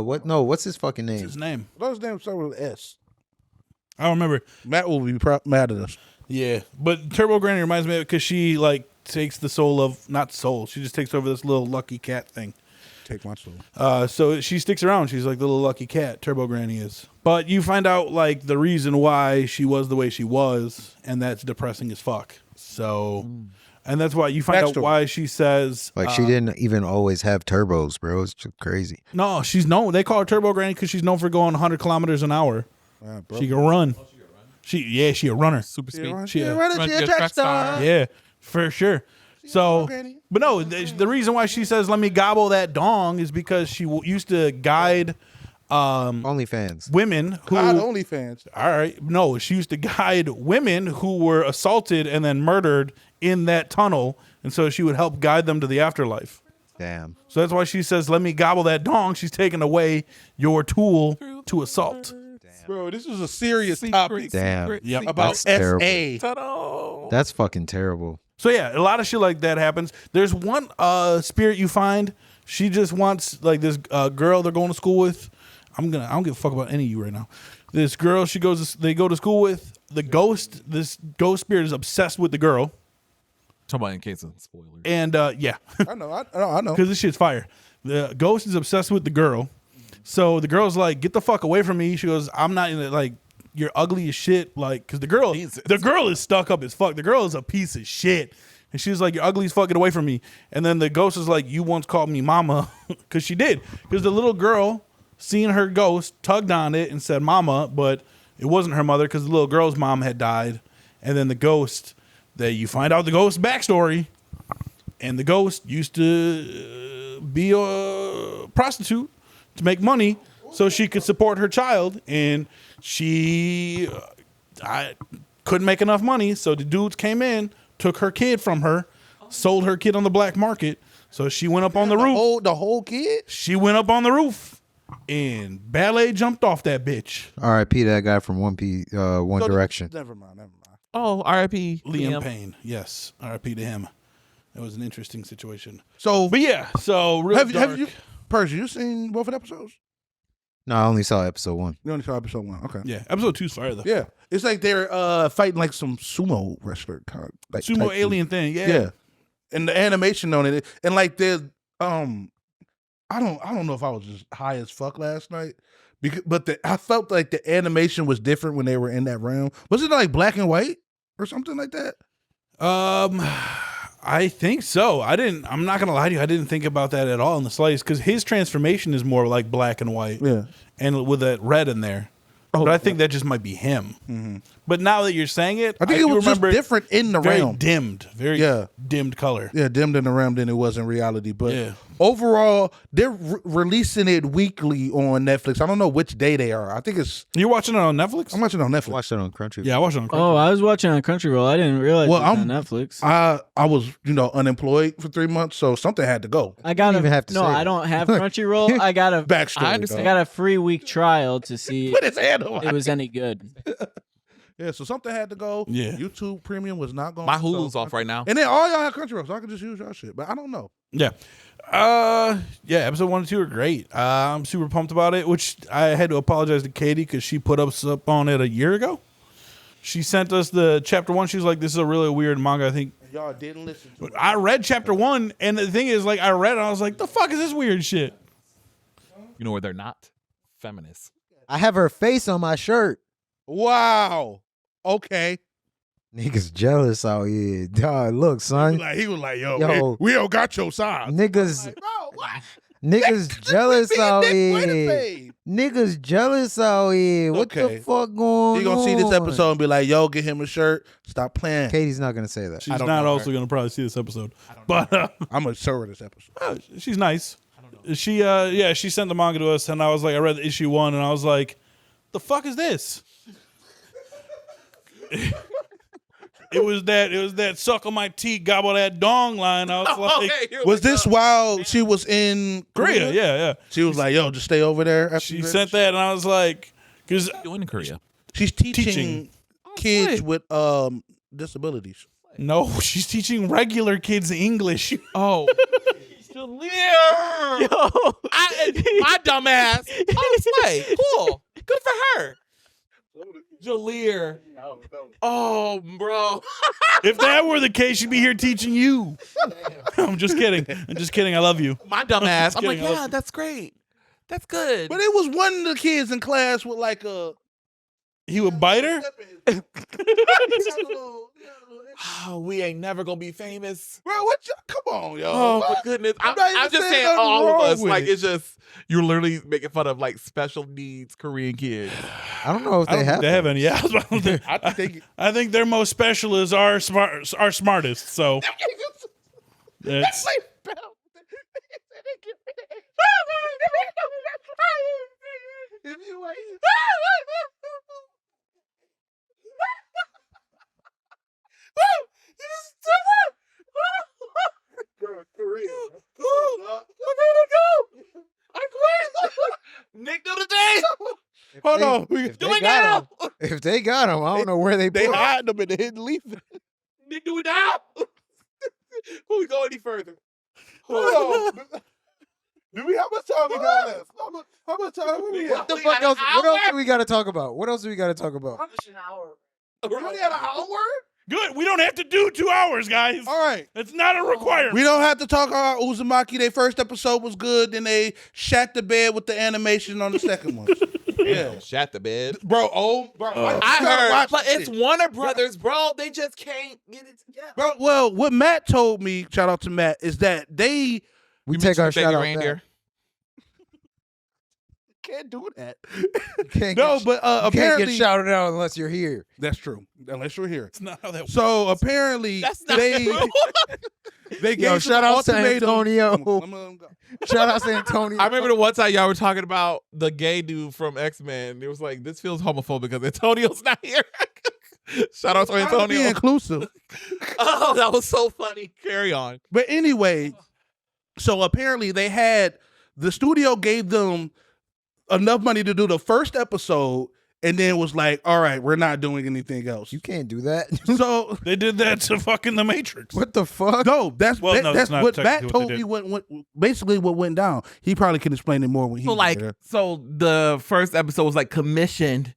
What? No, what's his fucking What's name? his name? Those names start with an S. I don't remember. Matt will be mad at us. Yeah, but Turbo Granny reminds me of it because she like takes the soul of not soul. She just takes over this little lucky cat thing. Take my soul. So she sticks around. She's like the little lucky cat. Turbo Granny is. But you find out like the reason why she was the way she was, and that's depressing as fuck. So, and that's why you find out Backstory. why she says Like she didn't even always have turbos, bro. It's just crazy. no. She's known. They call her Turbo Granny because she's known for going 100 kilometers an hour. Bro. She can run. She a runner. Super speed. She a- Run your track star. Yeah, for sure. So, Granny. but no, the reason why she says "let me gobble that dong" is because she used to guide OnlyFans. women who. God, OnlyFans. All right, no, she used to guide women who were assaulted and then murdered in that tunnel, and so she would help guide them to the afterlife. Damn. So that's why she says, "Let me gobble that dong." She's taking away your tool to assault. Bro, this is a serious topic Damn. Yep. about That's terrible. SA. That's fucking terrible. So yeah, a lot of shit like that happens. There's one spirit you find. She just wants like this girl they're going to school with. I don't give a fuck about any of you right now. This girl they go to school with. This ghost spirit is obsessed with the girl. Talk about in case of spoilers. And yeah, I know. because this shit's fire. The ghost is obsessed with the girl. So the girl's like, "Get the fuck away from me." She goes, "I'm not in it. Like, you're ugly as shit." Like, because the girl is stuck up as fuck. The girl is a piece of shit. And she's like, "You're ugly as fuck. Get away from me." And then the ghost is like, "You once called me mama," because she did. Because the little girl, seeing her ghost, tugged on it and said "mama," but it wasn't her mother because the little girl's mom had died. And then the ghost, you find out the ghost backstory, and the ghost used to be a prostitute to make money so she could support her child, and she couldn't make enough money, so the dudes came in, took her kid from her, sold her kid on the black market, so she went up on the roof. The whole kid? She went up on the roof, and ballet jumped off that bitch. R.I.P. that guy from One Direction. Never mind. Oh, R.I.P. Liam Payne. Yes, R.I.P. to him. That was an interesting situation. So, But yeah, so real have dark. you, Percy, you seen both of the episodes? No, I only saw episode 1. You only saw episode 1. Okay. Yeah, episode 2's fire though. Yeah. It's like they're fighting like some sumo wrestler kind of like Sumo type alien thing. thing. Yeah. And the animation on it, and like the I don't know if I was just high as fuck last night, but I felt like the animation was different when they were in that realm. Was it like black and white or something like that? I think so. I'm not gonna lie to you. I didn't think about that at all in the slightest because his transformation is more like black and white. Yeah. And with that red in there. But I think that just might be him. Mm-hmm. But now that you're saying it, I think it was just remember different in the very realm. dimmed, very dimmed color. Yeah, dimmed in the realm than it was in reality. But Yeah. overall, they're releasing it weekly on Netflix. I don't know which day they are. I think it's. You're watching it on Netflix? I'm watching it on Netflix. Watched it on Crunchyroll. Yeah, I watched it on Crunchyroll. Oh, I was watching on Crunchyroll. I didn't realize it was on Netflix. I was unemployed for 3 months, so something had to go. I got even have to say I that. don't have Crunchyroll. I got a Backstory. I got a free week trial to see Put his hand on if it was any good. Yeah, so something had to go. Yeah. YouTube Premium was not going. My Hulu's off right now. And then all y'all have Crunchyroll, so I can just use y'all shit. But I don't know. Yeah. Yeah, episode 1 and 2 are great. I'm super pumped about it, which I had to apologize to Katie because she put us up on it a year ago. She sent us the chapter 1. She's like, "This is a really weird manga, I think." Y'all didn't listen to it. I read chapter 1, and the thing is, like, I read it, and I was like, "The fuck is this weird shit?" You know where they're not? Feminists. I have her face on my shirt. Wow. Okay. Niggas jealous out here. Dog, look, son. He was like, yo, Yo. we don't got your size. Niggas, Bro, what? niggas jealous out Wait a here. minute. Niggas jealous out here. What Okay. the fuck going on? You gonna see this episode and be like, yo, get him a shirt. Stop playing. Katie's not gonna say that. She's don't not know also her. going to probably see this episode. But I'm gonna show her this episode. she's nice. She sent the manga to us, and I was like, I read issue 1, and I was like, the fuck is this? It was that suck on my teeth, gobble that dong line. I was like, Was this while she was in Korea, yeah. She was like, yo, just stay over there. After She you sent finish. that, and I was like, because Doing in Korea. She's teaching Teaching. kids with disabilities. no, she's teaching regular kids English. Oh. Jaleel. My dumb ass. Oh, slay. Cool. Good for her. Jaleel. Oh, bro. If that were the case, she'd be here teaching you. I'm just kidding. I love you. My dumb ass. I'm like, kidding, I love yeah, that's great. That's good. But it was one of the kids in class with like a. He would bite her? Oh, we ain't never gonna be famous. Bro, what? Come on, yo. Oh my What? goodness! I'm not even I'm just saying saying, nothing all wrong of us. with Like it. it's just you're literally making fun of like special needs Korean kids. I don't know if I they don't have. think they have any. Yeah, I think I think their most special is our smartest. So it's, Nick do the day. Hold on. If they got him, if they got him, I don't know where they They put him. hide them in the hidden leaf. Nick do it now. Before we go any further. Hold on. Do we how much time we got left? How much time we got? What the fuck else? What else do we got to talk about? What else do we got to talk about? We only had an hour? Good. We don't have to do 2 hours, guys. All right. It's not a requirement. We don't have to talk about Uzumaki. Their first episode was good. Then they shat the bed with the animation on the second one. Yeah. Shat the bed. Bro, I heard, but it's Warner Brothers, bro. They just can't get it together. Bro, well, what Matt told me, shout out to Matt, is that they We take our shout out reindeer. can't do that. Can't No, get, but can't apparently get shouted out unless you're here. that's true. Unless you're here. It's not how that works. So apparently That's not they true. they gave Yo, some shout out to ultimatum. Antonio. I'm gonna go. Shout out to Antonio. I remember the one time y'all were talking about the gay dude from X-Men. It was like, this feels homophobic because Antonio's not here. Shout out to Trying to be Antonio. inclusive. Oh, that was so funny. Carry on. But anyway, so apparently the studio gave them enough money to do the first episode and then was like, all right, we're not doing anything else. You can't do that. So They did that to fucking The Matrix. What the fuck? no, that's Well, no, that's that's not what Matt technically what told they me. did. What basically what went down. He probably can explain it more when he So was like, there. so the first episode was like commissioned.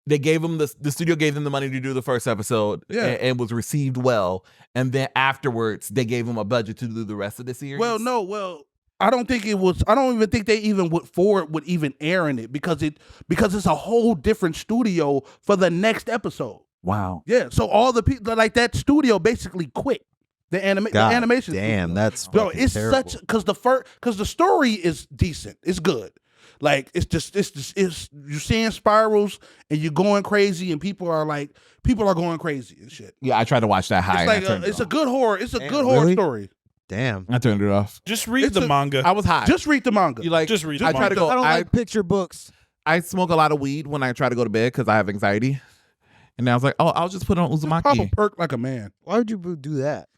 They gave them the studio gave them the money to do the first episode, Yeah. and was received well. And then afterwards, they gave them a budget to do the rest of the series. Well, I don't think it was. I don't even think they even would even airing it because it's a whole different studio for the next episode. wow. Yeah, so all the people like that studio basically quit the animation. Damn, studio. that's bro. fucking It's terrible. such because the story is decent. It's good. Like it's you're seeing spirals and you're going crazy and people are going crazy and shit. Yeah, I tried to watch that high. It's a good horror. It's a good horror really? story. Damn. I turned it off. Just read It's the a- manga. I was high. Just read the manga. You like? Just read I the try to manga. go. I don't I like picture books. I smoke a lot of weed when I try to go to bed because I have anxiety. And I was like, oh, I'll just put it on Pop a Uzumaki. perk like a man. Why would you do that?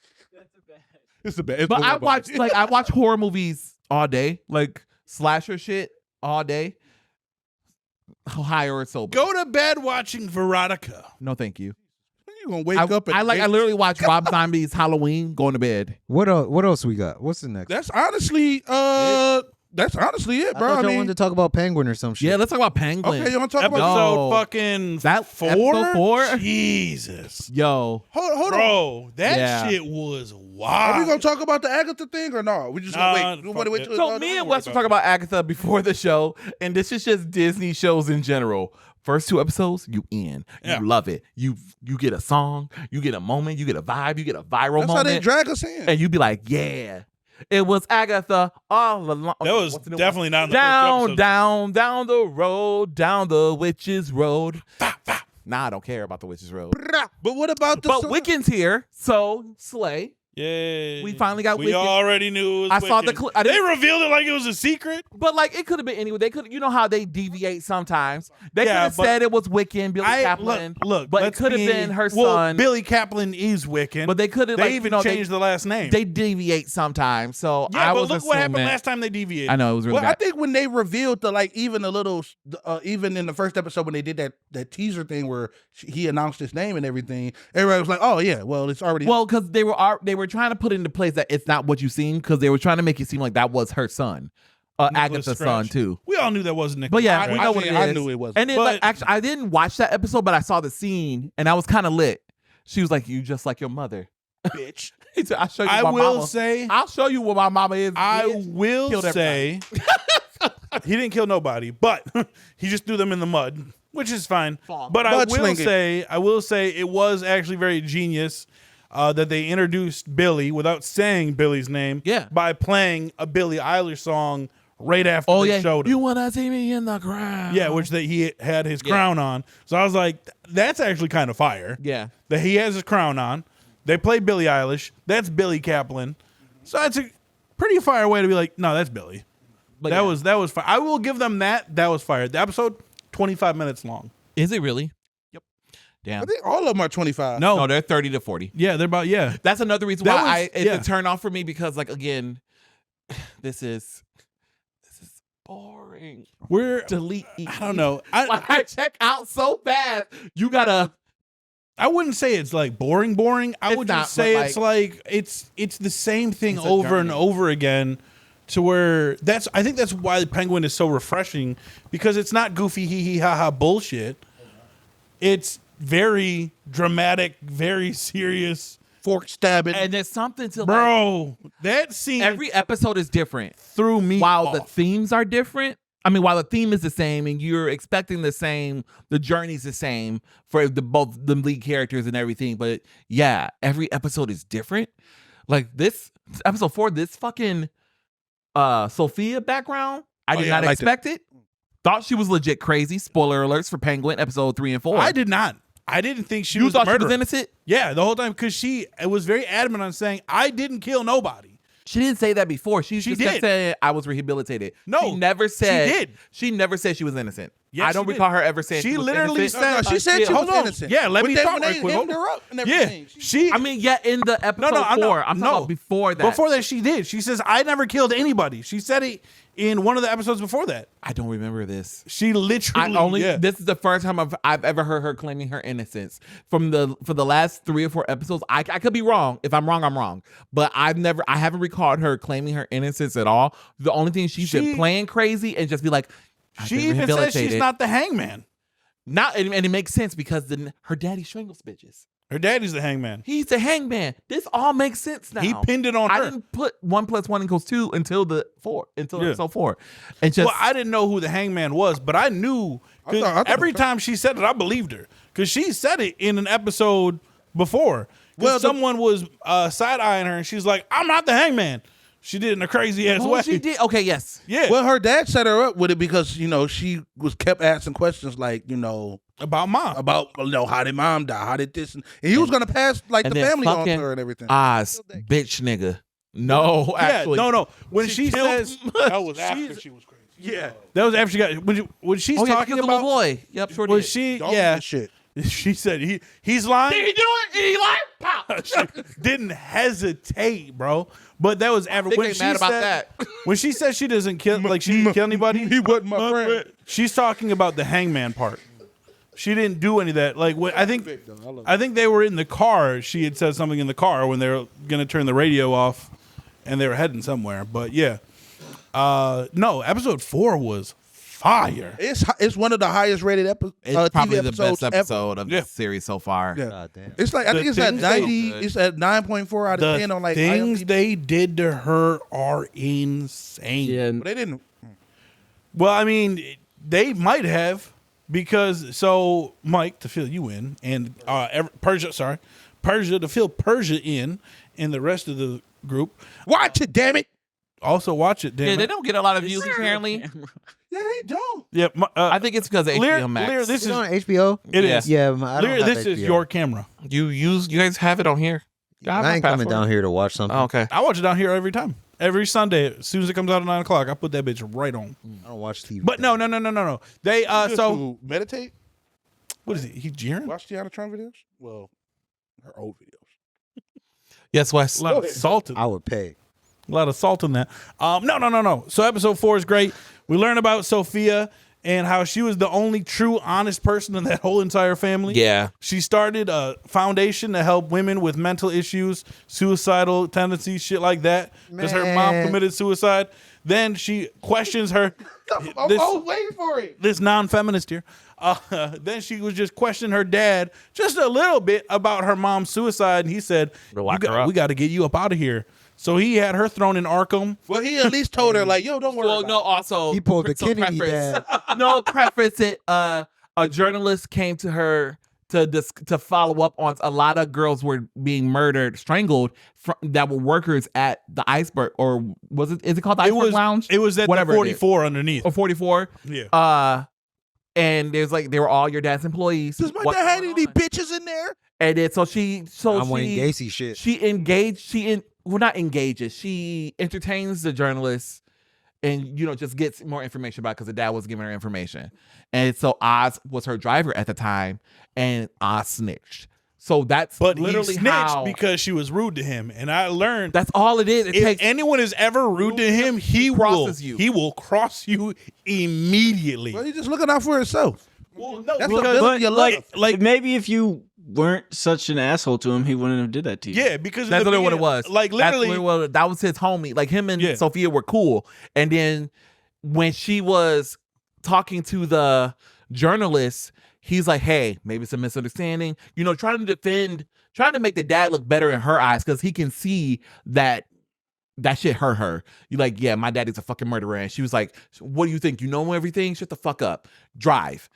It's the best. But I watch horror movies all day, like slasher shit all day. High or sober. Go to bed watching Veronica. No, thank you. You gonna wake I up at I 8? literally watch Rob Zombie's Halloween going to bed. What else we got? What's the next? That's honestly it, I bro. thought y'all wanted to talk about Penguin or some shit. Yeah, let's talk about Penguin. okay, you want to talk Episode about No. fucking That 4? episode 4? Jesus. Yo, hold on. Bro, that Yeah. shit was Are we wild. gonna talk about the Agatha thing or no? We just Nah, gonna wait. We want to fuck wait it. till so it's me all and over. Wes were talking about Agatha before the show, and this is just Disney shows in general. First 2 episodes, you in. Yeah. You love it. You get a song, you get a moment, you get a vibe, you get a viral That's how they moment, drag us in. and you be like, yeah, it was Agatha all along. That was What's the new definitely not in the down, first episode. down the road, down the witch's road. Nah, I don't care about the witch's road. But what about the But song? Wiccan's here, so slay. Yay. We finally got We Wiccan. already knew it was I saw the Wiccan. cl- I They didn't- revealed it like it was a secret. But like it could have been anyway. They could, you know how they deviate sometimes. They Yeah, could have but said it was Wiccan, Billy Kaplan. Look, but it let's could have be- been her well, son. Billy Kaplan is Wiccan. But they could have They like, even you know, changed the last name. They deviate sometimes. So yeah, I but was look what happened assuming- last time they deviated. I know it was really Well, I bad. think when they revealed the even a little, even in the first episode when they did that teaser thing where he announced his name and everything, everybody was like, "Oh yeah, well it's already." Well, because they were trying to put into place that it's not what you seen, because they were trying to make it seem like that was her son, Nicholas Agatha's son Scratch. too. We all knew that wasn't Nick. But yeah, I- we I know what mean, it I is. knew it wasn't. And then, But- like, actually, I didn't watch that episode, but I saw the scene, and I was kind of lit. She was like, "You just like your mother, bitch. He said, "I'll show you I my will mama. say, I'll show you what my mama is." I bitch." will Killed say, he didn't kill nobody, but he just threw them in the mud, which is fine. Fine. But Mudslinging. I will say, it was actually very genius that they introduced Billy without saying Billy's name. Yeah. By playing a Billie Eilish song right after Oh they yeah, showed him. you wanna see me in the ground? Yeah, which he had his crown on. So I was like, that's actually kind of fire. Yeah. That he has his crown on. They play Billie Eilish. That's Billy Kaplan. So that's a pretty fire way to be like, no, that's Billy. But that yeah. was fire. I will give them that. That was fire. The episode 25 minutes long. Is it really? Yep. I Damn. think all of them are 25. No, No, they're 30 to 40. yeah, they're about That's another reason That why was- it's yeah. a turn off for me, because like again, this is boring. We're Delete. I don't know. Like, I check out so fast. You gotta. I wouldn't say it's like boring. I It's would not, just say but, it's like it's the same thing It's a over and journey. over again. To where I think that's why Penguin is so refreshing, because it's not goofy hee hee ha ha bullshit. It's very dramatic, very serious. Fork stabbing. And there's something to Bro, that scene every episode is different. threw me While off. the themes are different, while the theme is the same and you're expecting the same, the journey's the same for both the lead characters and everything. But yeah, every episode is different. Like this episode 4, this fucking Sophia background, I did not expect it. Thought she was legit crazy. Spoiler alerts for Penguin episode 3 and 4. I did not. I didn't think she You was thought the murderer. she was innocent? Yeah, the whole time, because she was very adamant on saying, I didn't kill nobody. She didn't say that before. She just kept did. saying I was rehabilitated. No, she never said. she did. She never said she was innocent. Yes, I don't she did. recall her ever saying She was literally innocent. said- she said she was hold on. innocent. Yeah, let me talk when right they quick. hemmed her up and Yeah, everything. she. In the episode I'm 4. not- I'm talking no. about before that. Before that, she did. She says, I never killed anybody. She said it in one of the episodes before that. I don't remember this. She literally. Yeah. This is the first time I've ever heard her claiming her innocence. For the last 3 or 4 episodes, I could be wrong. If I'm wrong, I'm wrong. But I haven't recalled her claiming her innocence at all. The only thing she's been playing crazy and just be like, She even says she's not the hangman. And it makes sense because her daddy strangles bitches. Her daddy's the hangman. He's the hangman. This all makes sense now. He pinned it on I her. didn't put 1 + 1 = 2 until Yeah. episode 4. And just Well, I didn't know who the hangman was, but I knew. 'Cause I thought every it was her. time she said it, I believed her. Because she said it in an episode before. Well, someone was side-eyeing her, and she's like, I'm not the hangman. She did it in a crazy-ass way. she did. Okay, yes. Yeah. Well, her dad set her up with it because she was kept asking questions like about mom. about how did mom die, how did this, and he was gonna pass like the And then family on to fucking her and everything. Oz, bitch nigga. No, actually. No. When she killed- says That was after she was crazy. Yeah, that was after she got when she's Oh, yeah, talking killed the little about boy. Yep, sure was did. she Don't yeah do shit. she said he's lying. Did he do it? Did he lie? Pow. She didn't hesitate, bro. But that was after think when they she mad about said that. when she said she doesn't kill like she didn't kill anybody. He wasn't my friend. She's talking about the hangman part. She didn't do any of that. Like I think they were in the car. She had said something in the car when they were gonna turn the radio off, and they were heading somewhere. But yeah, no. Episode 4 was fire. It's one of the highest rated It's TV probably the episodes best episode of Yeah. the series so far. Yeah. God damn. It's like I think it's at things they- 90. It's at 9.4 out of 10 on like things IMDb. they did to her are insane. Yeah, But they didn't. Well, I mean, they might have because Mike, to fill you in, and Persia to fill Persia in, and the rest of the group Watch it, damn it. also watch it. Damn Yeah, it. they don't get a lot of views apparently. Yeah, they don't. Yeah, I think it's because of Lear, HBO Max. Lear, this Is it is on HBO? it Yeah. is. Yeah, I don't Lear, have this is HBO. your camera. you guys have it on here. I ain't coming down here to watch something. Oh, okay. I watch it down here every time, every Sunday. As soon as it comes out at 9 o'clock, I put that bitch right on. I don't watch TV. But no. They so To meditate. what is he jeering? Watch Tiana Trump videos. Well, her old videos. Yes, Wes. A lot of salt. I would pay. A lot of salt in that. No. So episode 4 is great. We learn about Sophia and how she was the only true honest person in that whole entire family. Yeah. She started a foundation to help women with mental issues, suicidal tendencies, shit like that. Because her mom Man. committed suicide. Then she questions her. I was waiting for it. This non-feminist here. Then she was just questioning her dad just a little bit about her mom's suicide. And he said, To lock her up. we got to get you up out of here. So he had her thrown in Arkham. Well, he at least told her like, "Yo, don't worry." Well, about no. Also, He pulled the so Kennedy preface- dad. No, preface it. A journalist came to her to follow up on a lot of girls were being murdered, strangled that were workers at the Iceberg, or was it? Is it called the Iceberg Lounge? It was at Whatever the it is. 44 underneath. Or 44. Yeah. And there's like they were all your dad's employees. Does my What's dad have going any on? bitches in there? And then I'm Wayne Gacy shit. She engaged. Not engages. She entertains the journalists, and just gets more information about because the dad was giving her information. And so Oz was her driver at the time, and Oz snitched. So that's But literally he snitched how. because she was rude to him. And I learned That's all it is. It if takes anyone is ever rude to him, he crosses you. He will cross you immediately. Well, he's just looking out for himself. Well, no, That's because- the ability of love. like maybe if you weren't such an asshole to him, he wouldn't have did that to you. yeah, because of That's the literally what it beginning. was. Like literally, that was his homie. Like him and Yeah. Sophia were cool. And then when she was talking to the journalist, he's like, hey, maybe it's a misunderstanding. You know, trying to make the dad look better in her eyes because he can see that shit hurt her. You're like, yeah, my daddy's a fucking murderer. And she was like, what do you think? You know everything? Shut the fuck up. Drive.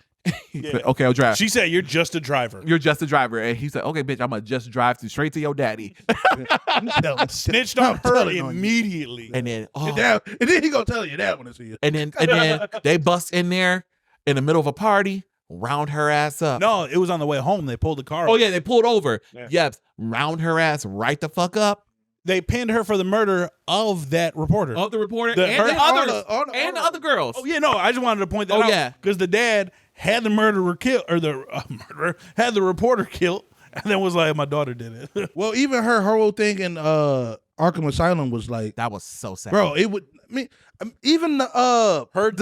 Yeah. Okay, I'll drive. She said, you're just a driver. You're just a driver. And he said, okay, bitch, I'm going to just drive straight to your daddy. Snitched on her immediately. And then, And then he gonna tell you that when it's you. And then they bust in there in the middle of a party, round her ass up. No, it was on the way home. They pulled the car. Oh, yeah, they pulled over. Yeah. Yes, round her ass right the fuck up. They pinned her for the murder of that reporter. Of the reporter The- and her- the others. all The other girls. Oh, yeah, no, I just wanted to point that out. Oh, yeah. Because the dad had the murderer killed, or the murderer had the reporter killed, and then was like, my daughter did it. Well, even her whole thing in Arkham Asylum was like, That was so sad. bro, it would. I mean, even the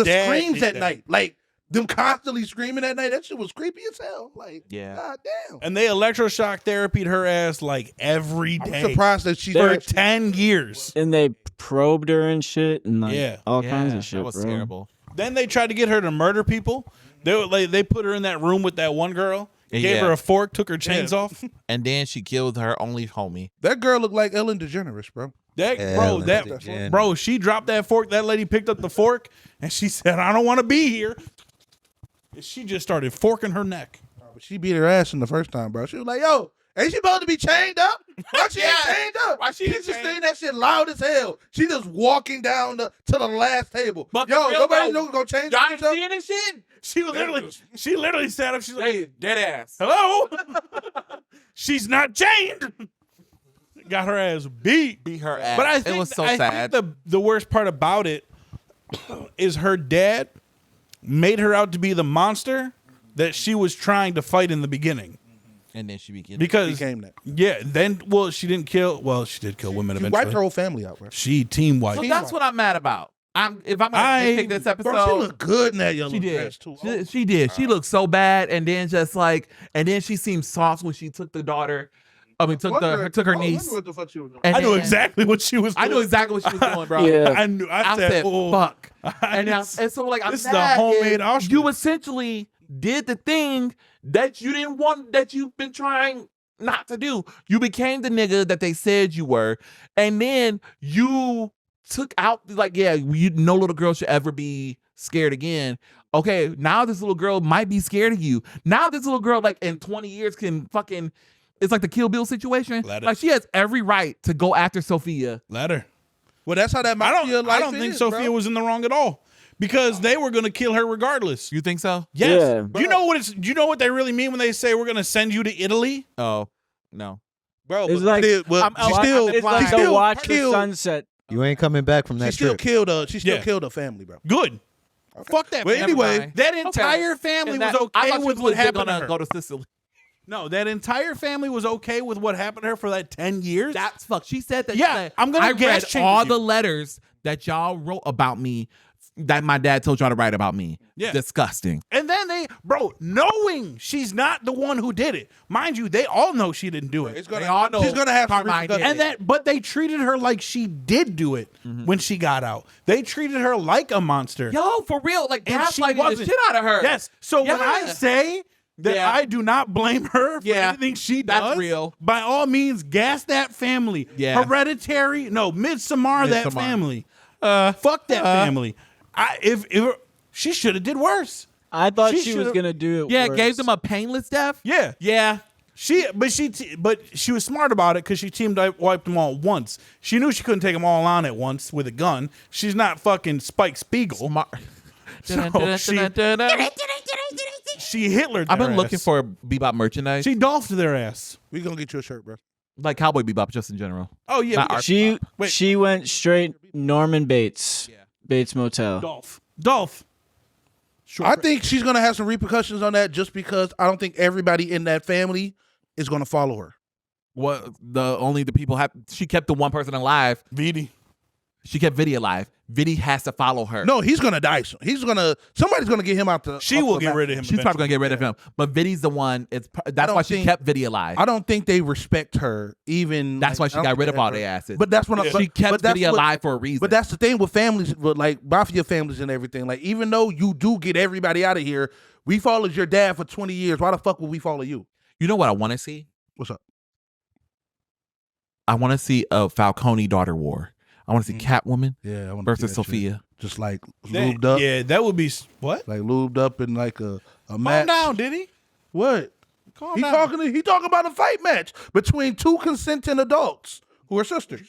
dad screams did at that. night, like them constantly screaming at night. That shit was creepy as hell. Like, Yeah. god damn. And they electroshock therapied her ass like every I'm day surprised that she's for actually- 10 years. And they probed her and shit, and like Yeah. all kinds of shit. That was bro. terrible. Then they tried to get her to murder people. They put her in that room with that one girl, gave Yeah. her a fork, took her chains off. And then she killed her only homie. That girl looked like Ellen DeGeneres, bro. Bro, she dropped that fork. That lady picked up the fork and she said, I don't want to be here. And she just started forking her neck. But she beat her ass in the first time, bro. She was like, "Yo, ain't she supposed to be chained up? Why she ain't chained up? Why she She ain't just chained saying that shit loud as hell. She just walking down to the last table. But Yo, for real, nobody though, knows gonna change Y'all the ain't stuff. seeing this shit? She literally sat up. She's like, Hey, dead ass. hello? She's not chained. Got her ass beat. Beat her ass. But I think it was so I sad. think the worst part about it is her dad made her out to be the monster that she was trying to fight in the beginning. And then she became Became that. Yeah, then she did kill women She eventually. wiped her whole family out, bro. She team wiped. So that's what I'm mad about. If I'm gonna take this episode, Bro, she looked good in that yellow She did. dress too. She did. She looked so bad, and then and then she seemed soft when she took the daughter. I mean, took her niece. What the fuck she was doing. And I knew then- exactly what she was doing. I knew exactly what she was doing, bro. Yeah. I knew. I said, oh, fuck. And so like, I'm This is the mad homemade is Auschwitz. you essentially did the thing that you didn't want, that you've been trying not to do. You became the nigga that they said you were, and then you took out no little girl should ever be scared again. Okay, now this little girl might be scared of you. Now this little girl, like in 20 years, can fucking. It's like the Kill Bill situation. Let her. Like she has every right to go after Sophia. let her. Well, that's how that I mafia don't. life I don't think is, Sophia bro. was in the wrong at all because they were going to kill her regardless. You think so? Yes. Yeah. Do you know what do you know what they really mean when they say we're going to send you to Italy? Oh, no. Bro, It's but like- still, well, I'm- she I'm- still, It's like she the still watch the killed. sunset. You ain't coming back from She that still trip. killed. She still Yeah. killed her family, bro. Good. Fuck that. Well, family. anyway, mind. that entire family was okay with what happened to her. Go to Sicily. No, that entire family was okay with what happened to her for that 10 years. That's fuck. She said that. Yeah, I'm gonna I gas read change all you. the letters that y'all wrote about me, that my dad told y'all to write about me. Yeah. Disgusting. And then knowing she's not the one who did it. Mind you, they all know she didn't do it. It's gonna, They all know she's gonna have some Carmine did repercussions. it. But they treated her like she did do it when she got out. They treated her like a monster. Yo, for real. Like, And she gaslighting the wasn't. shit out of her. Yes. So when I Yeah. say that Yeah. I do not blame her for Yeah. anything she That's does, real. by all means, gas that family. Yeah. Hereditary. No, Midsommar that Midsommar. family. Fuck that family. If she should have did worse. I thought She she was should've- gonna do it. Yeah, worse. gave them a painless death. Yeah. Yeah. But she was smart about it because she wiped them all at once. She knew she couldn't take them all on at once with a gun. She's not fucking Spike Spiegel. Smart. So she Hitlered I've their been looking ass. for Bebop merchandise. She dolphed their ass. We gonna get you a shirt, bro. Like Cowboy Bebop, just in general. Oh yeah, Not we- art. She Wait. she went straight Norman Bates. Yeah. Bates Motel. Dolph. I think she's gonna have some repercussions on that, just because I don't think everybody in that family is gonna follow her. What the people have? She kept the one person alive. Vidi. She kept Viddy alive. Viddy has to follow her. No, he's gonna die soon. Somebody's gonna get him out the. She will get rid of him. She's probably gonna get rid of him. But Viddy's the one. That's don't why she think- kept Viddy alive. I don't think they respect her. Even That's why she got rid of all their asses. But that's what I'm. she kept but that's Viddy what- alive for a reason. But that's the thing with families, with like mafia families and everything. Like, even though you do get everybody out of here, We followed your dad for 20 years. Why the fuck would we follow you? You know what I want to see? What's up? I want to see a Falcone daughter war. I want to see Catwoman Yeah, I want versus Sophia. Just like lubed up. Yeah, that would be what? Like lubed up in like a Calm match. down, did he? What? Calm He down. talking about a fight match between two consenting adults who are sisters.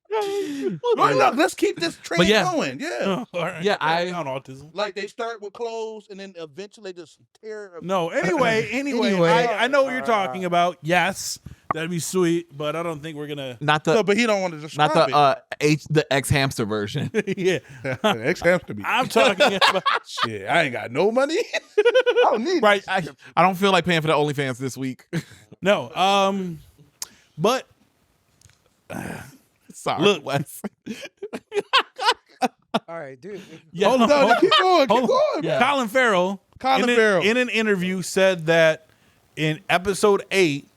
Look, let's keep this train But yeah. going. Yeah. All right. Yeah, Calm down, autism. Like they start with clothes and then eventually just tear. No, anyway, I know what you're talking about. Yes, that'd be sweet, but I don't think we're gonna. Not No, the but he don't want to describe the ex hamster version. Yeah, Ex-hamster be. I'm talking about. Shit, I ain't got no money. I don't need Right. I don't feel like paying for the OnlyFans this week. No, but Sorry. Look. Wes. All right, dude. Yeah. hold on. No, hold keep going, Hold keep on. going. Yeah. Colin Farrell, in an interview, said that in episode 8,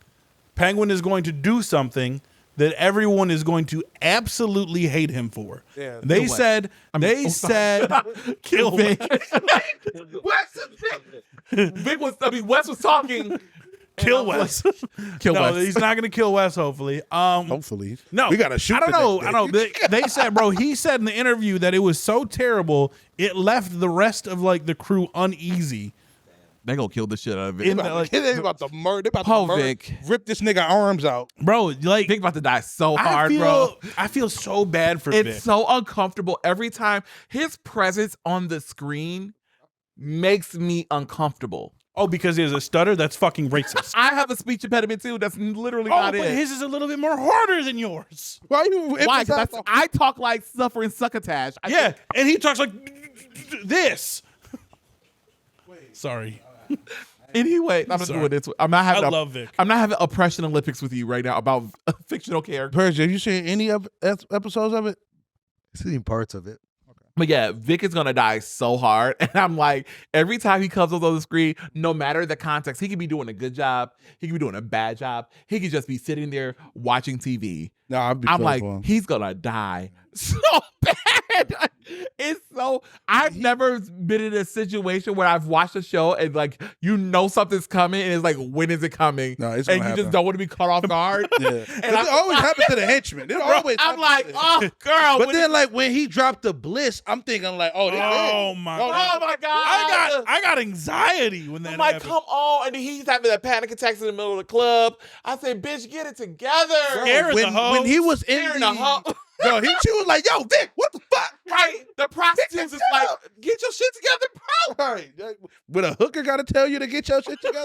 Penguin is going to do something that everyone is going to absolutely hate him for. Yeah, They what? said, kill Vic. Wes was talking. Kill Wes. Kill No, Wes. he's not going to kill Wes, hopefully. Hopefully. No, We got to shoot. I don't the know. next I don't day. know. They said, bro, he said in the interview that it was so terrible, it left the rest of like the crew uneasy. They gonna kill the shit out of In it. the, like, They about to murder. They about Paul to murder. Vic. Rip this nigga arms out. bro, like Vic about to die so I hard, feel, bro. I feel so bad for It's Vic. so uncomfortable every time. His presence on the screen makes me uncomfortable. Oh, because he has a stutter? That's fucking racist. I have a speech impediment too. That's literally Oh, not but it. his is a little bit more harder than yours. Why you? Why? 'Cause I talk like suffering succotash. Yeah, and he talks like this. Sorry. Anyway, I'm not Sorry. doing this. I'm not having. I love Vic. I'm not having oppression Olympics with you right now about a fictional character. Persia, have you seen any episodes of it? Seen parts of it. But yeah, Vic is gonna die so hard, and I'm like, every time he comes up on the screen, no matter the context, he could be doing a good job, he could be doing a bad job, he could just be sitting there watching TV. No, I'm like, he's gonna die so bad. It's so. I've never been in a situation where I've watched a show and like you know something's coming, and it's like, when is it coming? No, it's and gonna you happen. just don't want to be caught off guard. Yeah. And it always happens to the henchman. It always. I'm happens like, to the oh, girl. But when then, like when he dropped the bliss, I'm thinking like, oh, this Oh it. my Oh, god. oh my god, I got anxiety when that I'm like, happened. come on. And he's having that panic attacks in the middle of the club. I said, bitch, get it together. Scaring the hoes. when he was in Scaring the, the hoe. yo, she was like, yo, Vic, what the fuck? Right? The prostitutes is like, get your shit together, bro. Right. When a hooker got to tell you to get your shit together,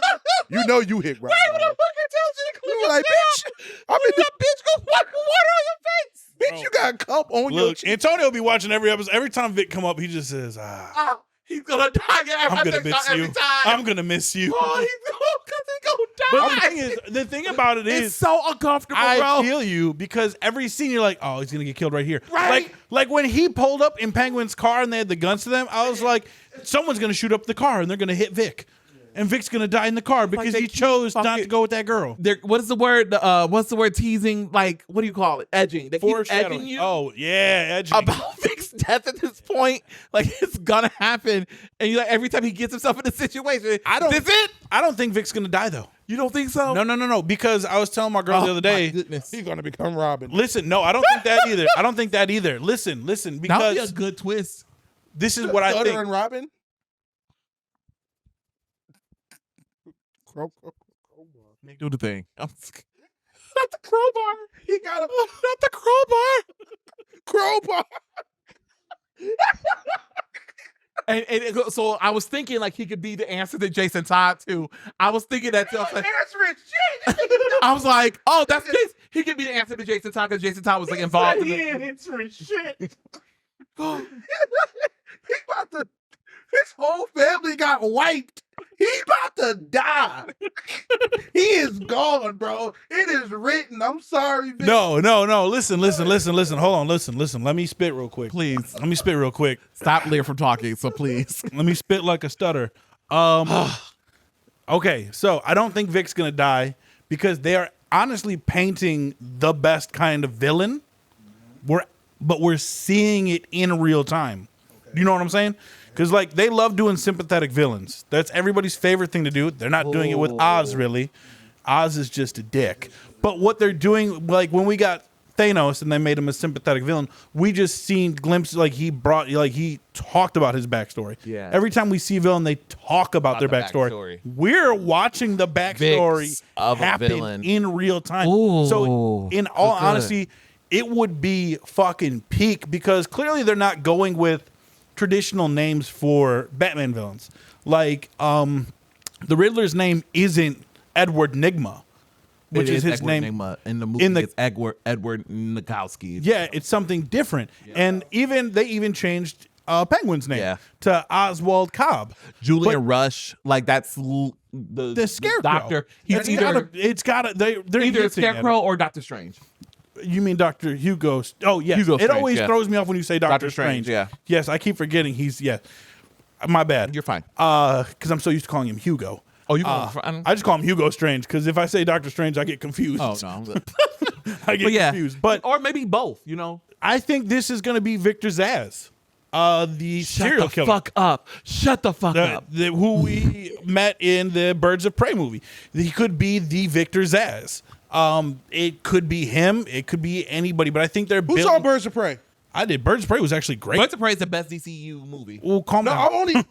you know you hit right. Right when bro. a hooker tells you to clean You your were like, shit bitch, up, I'm in that bitch go wipe the water on your face. Bitch, you got cup on your Look, cheek. Antonio will be watching every episode. Every time Vic come up, he just says, Oh, he's gonna die. I'm gonna miss every you. time. I'm gonna miss you. Oh, he's gonna But die. the thing is, it's so uncomfortable, I bro. feel you because every scene you're like, oh, he's gonna get killed right here. Right. Like when he pulled up in Penguin's car and they had the guns to them, I was like, someone's gonna shoot up the car and they're gonna hit Vic, and Vic's gonna die in the car because they he keep chose not to fucking- go with that girl. What is the word? What's the word? Teasing? Like, what do you call it? Edging. They keep edging Foreshadowing. you. Oh yeah, edging. About Vic's death at this point, like it's gonna happen, and you like every time he gets himself in a situation, this it. I don't think Vic's gonna die though. You don't think so? No. Because I was telling my girl the other day. My goodness. He's gonna become Robin. Listen, no, I don't think that either. I don't think that either. Listen, That would be a because good twist. this is what I Stutter think. and Robin. Do the thing. Not the crowbar. He got a Not the crowbar. crowbar. And so I was thinking like he could be the answer to Jason Todd too. I was thinking that too. I was like, Answering shit. I was like, oh, that's Jason. He could be the answer to Jason Todd because Jason Todd was like involved in it. answering shit. He about to. His whole family got wiped. He about to die. He is gone, bro. It is written. I'm sorry, Vic. No. Listen. Hold on. Listen. Let me spit real quick. Please Let me spit real quick. stop Lear from talking. So please. Let me spit like a stutter. Okay, so I don't think Vic's gonna die because they are honestly painting the best kind of villain. But we're seeing it in real time. You know what I'm saying? Because like they love doing sympathetic villains. That's everybody's favorite thing to do. They're not doing it with Oz really. Oz is just a dick. But what they're doing, like when we got Thanos and they made him a sympathetic villain, we just seen glimpses, like he talked about his backstory. Yeah. Every time we see a villain, they talk about their backstory. We're watching the backstory of a happen villain in real time. Ooh, so in all honesty, it would be fucking peak because clearly they're not going with traditional names for Batman villains. Like the Riddler's name isn't Edward Nygma. Which is his Edward name Nygma. In the movie? It's Edward Nagowski. Yeah, it's something different. Yeah. And they even changed Penguin's name to Oswald Cobb. Julian Rush, like that's the Scarecrow doctor. They're either a Scarecrow or Doctor Strange. You mean Dr. Hugo? Oh, yes. Hugo Strange, always throws me off when you say Dr. Strange. Yeah. Yes, I keep forgetting he's my bad. You're fine. Because I'm so used to calling him Hugo. Oh, you I just call him Hugo Strange because if I say Doctor Strange, I get confused. Oh no, I get confused. But or maybe both. You know, I think this is going to be Victor Zsasz, the serial killer. Shut the fuck up. Who we met in the Birds of Prey movie. He could be the Victor Zsasz. It could be him. It could be anybody. But I think they're Who saw Birds of Prey? I did. Birds of Prey was actually great. Birds of Prey is the best DCU movie. Well, calm down.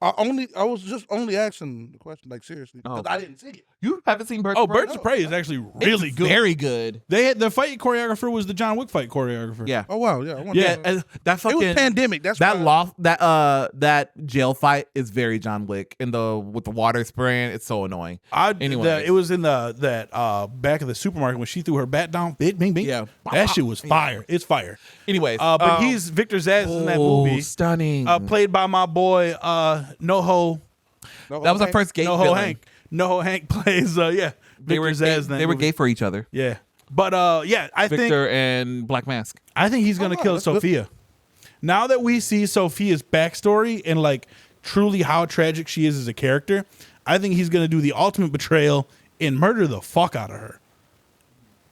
I was just only asking the question, like seriously, because I didn't see it. You haven't seen Birds of Prey? Birds of Prey is actually really good. Very good. The fight choreographer was the John Wick fight choreographer. Yeah. Oh wow, yeah. That fucking it was pandemic. That's that jail fight is very John Wick with the water spraying. It's so annoying. It was in that back of the supermarket when she threw her bat down. Bing, bing, bing. Yeah. That shit was fire. It's fire. Anyways, but he's Victor Zsasz in that movie. Stunning. Played by my boy NoHo. That was our first gay NoHo villain. Hank. NoHo Hank plays They were gay for each other. Yeah. But I think Victor and Black Mask. I think he's gonna kill Sophia. Now that we see Sophia's backstory and like truly how tragic she is as a character, I think he's gonna do the ultimate betrayal and murder the fuck out of her.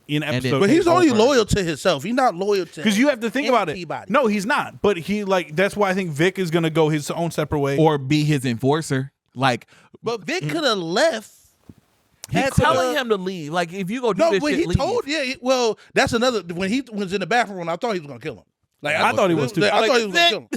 In episode, but he's only loyal to himself. He's not loyal to because you have to think about it. No, he's not. But that's why I think Vic is gonna go his own separate way or be his enforcer. But Vic could have left. He's telling him to leave. Like, if you go do this shit, leave. Well, that's another. When he was in the bathroom, I thought he was gonna kill him. Like I thought he was too. I thought he was gonna kill him.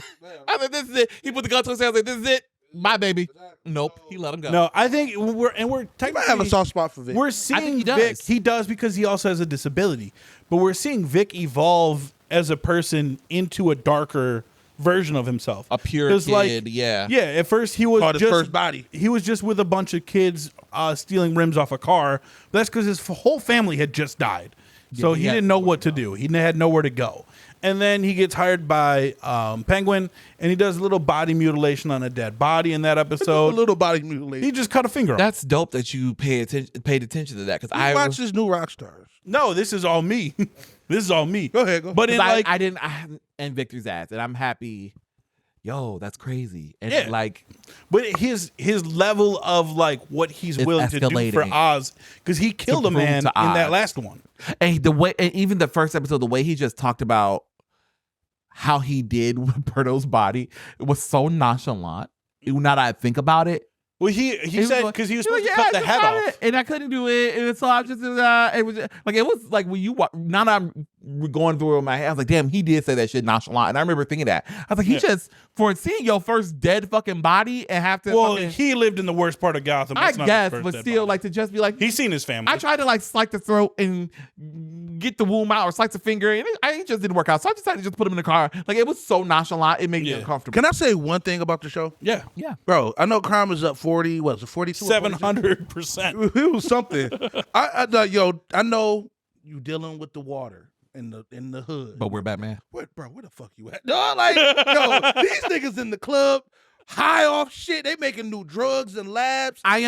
I thought this is it. He put the gun to his head. I was like, this is it. Bye, baby. Nope. He let him go. No, I think we're he might have a soft spot for Vic. We're seeing he Vic. does. He does because he also has a disability. But we're seeing Vic evolve as a person into a darker version of himself. A pure kid, yeah. Yeah, at first he was his first body. He was just with a bunch of kids stealing rims off a car. But that's because his whole family had just died. So he didn't know what to do. He had nowhere to go. And then he gets hired by Penguin, and he does a little body mutilation on a dead body in that episode. A little body mutilation. He just cut a finger off. That's dope that you paid attention to that. Because I watched his new rock stars. No, this is all me. This is all me. Go ahead. But and Victor's ass, and I'm happy. Yo, that's crazy. And but his level of like what he's willing to do for Oz, because he killed a man in that last one. And even the first episode, the way he just talked about how he did with Berto's body, it was so nonchalant. Now that I think about it. Well, he said because he was supposed to cut the head off, and I couldn't do it, and so I just it was like when you now that I'm going through it in my head, I was like, damn, he did say that shit nonchalant, and I remember thinking that I was like, he just for seeing your first dead fucking body and have to. Well, he lived in the worst part of Gotham. I guess, but still, like to just be like, he's seen his family. I tried to like slice the throat and get the womb out or slice a finger, and it just didn't work out. So I decided to just put him in the car. Like it was so nonchalant, it made me uncomfortable. Can I say one thing about the show? Yeah, bro. I know crime is up 40. What was it? 42? 700%. It was something. I know you dealing with the water in the hood, but we're Batman. Where the fuck you at? No, like these niggas in the club. High off shit, they making new drugs and labs. I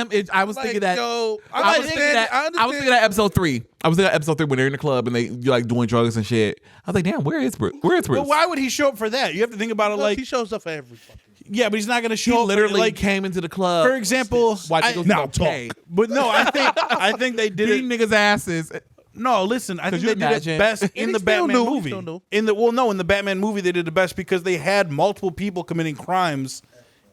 was thinking that. I was thinking that episode 3. I was thinking that episode 3 when they're in the club and they like doing drugs and shit. I was like, damn, where is Bruce? Where is Bruce? But why would he show up for that? You have to think about it like he shows up for every fucking. Yeah, but he's not going to show he up. Literally like came into the club. For example, now talk. But no, I think they did beating niggas' asses. No, listen. I think you they did it best in the still Batman knew, he movie. still knew. In the Batman movie, they did the best because they had multiple people committing crimes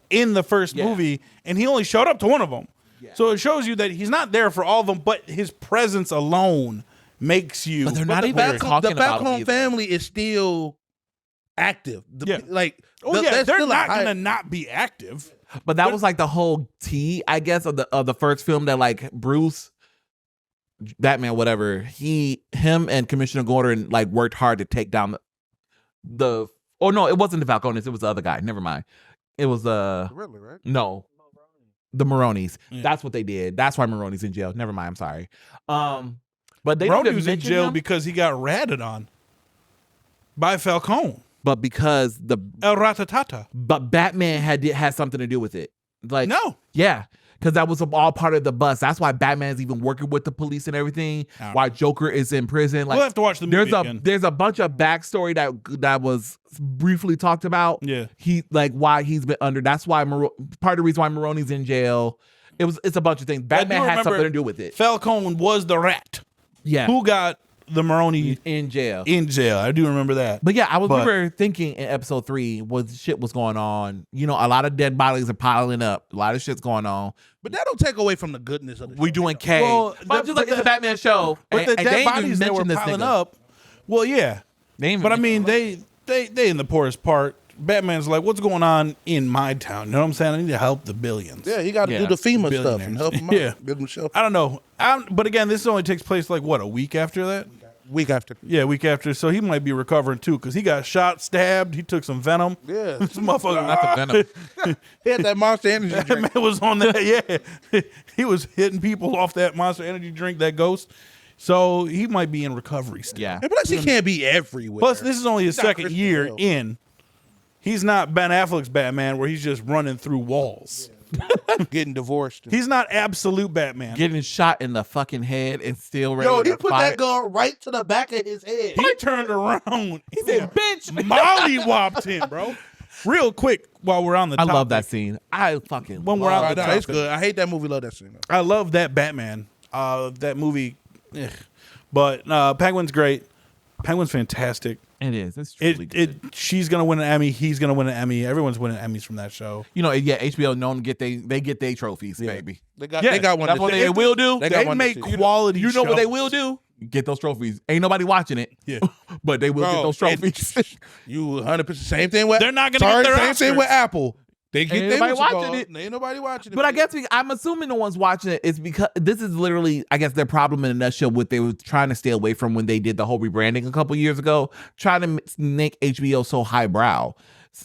in the first movie, and he only showed up to one of them. Yeah. So it shows you that he's not there for all of them, but his presence alone makes you. But they're not even The talking back about home family is still active. they're not gonna not be active. But that was like the whole tea, I guess, of the first film that like Bruce, Batman, whatever, him and Commissioner Gordon like worked hard to take down the oh no, it wasn't the Falcones, it was the other guy. Never mind. It was Really, right? no. The Maronis. Yeah. That's what they did. That's why Maroni's in jail. Never mind, I'm sorry. But they Maroni was in jail because he got ratted on by Falcone. But because El Ratatata. But Batman had something to do with it. Like no. Yeah. Because that was all part of the bust. That's why Batman's even working with the police and everything. Why Joker is in prison. Like, we'll have to watch the movie again. There's a bunch of backstory that was briefly talked about. Yeah, why he's been under. That's why part of the reason why Maroni's in jail. It's a bunch of things. Batman had something to do with it. Falcone was the rat. Yeah, who got the Maroni in jail? I do remember that. But yeah, I remember thinking in episode 3 shit was going on. You know, a lot of dead bodies are piling up. A lot of shit's going on. But that don't take away from the goodness of the show. We doing K. Well, but just like it's a Batman show. But the dead bodies that were piling up. Well, yeah. But I mean, they in the poorest part. Batman's like, what's going on in my town? You know what I'm saying? I need to help the billions. Yeah, he got to do the FEMA stuff and help him out. Yeah. Give him shelter. I don't know. But again, this only takes place like, what, a week after that? Week after. Yeah, week after. So he might be recovering too because he got shot, stabbed. He took some venom. Yeah. This motherfucker. Not the venom. He had that Monster Energy That drink. man was on that. Yeah. He was hitting people off that Monster Energy drink, that Ghost. So he might be in recovery still. Yeah. And plus, he can't be everywhere. Plus, this is only his second Christian year Bale. in. He's not Ben Affleck's Batman where he's just running through walls. Getting divorced. He's not absolute Batman. Getting shot in the fucking head and still ready Yo, to he put fight. that gun right to the back of his head. He turned around. He said, "Bitch, molly-whopped him, bro." Real quick, while we're on the topic. I love that scene. I fucking When we're on the It's topic. good. I hate that movie. Love that scene. I love that Batman. That movie. But Penguin's great. Penguin's fantastic. It is. It's truly good. She's gonna win an Emmy. He's gonna win an Emmy. Everyone's winning Emmys from that show. You know, yeah, HBO known to get their trophies, baby. They got one. That's what they will do. They make quality. You know what they shows. will do? Get those trophies. Ain't nobody watching it. Yeah. But they will get those trophies. You 100% same thing with. They're not gonna get their same thing Oscars. with Apple. They get Ain't their nobody what's watching called. it. Ain't nobody watching it. But I guess I'm assuming the ones watching it is because this is literally, I guess, their problem in a nutshell. What they were trying to stay away from when they did the whole rebranding a couple years ago, trying to make HBO so highbrow.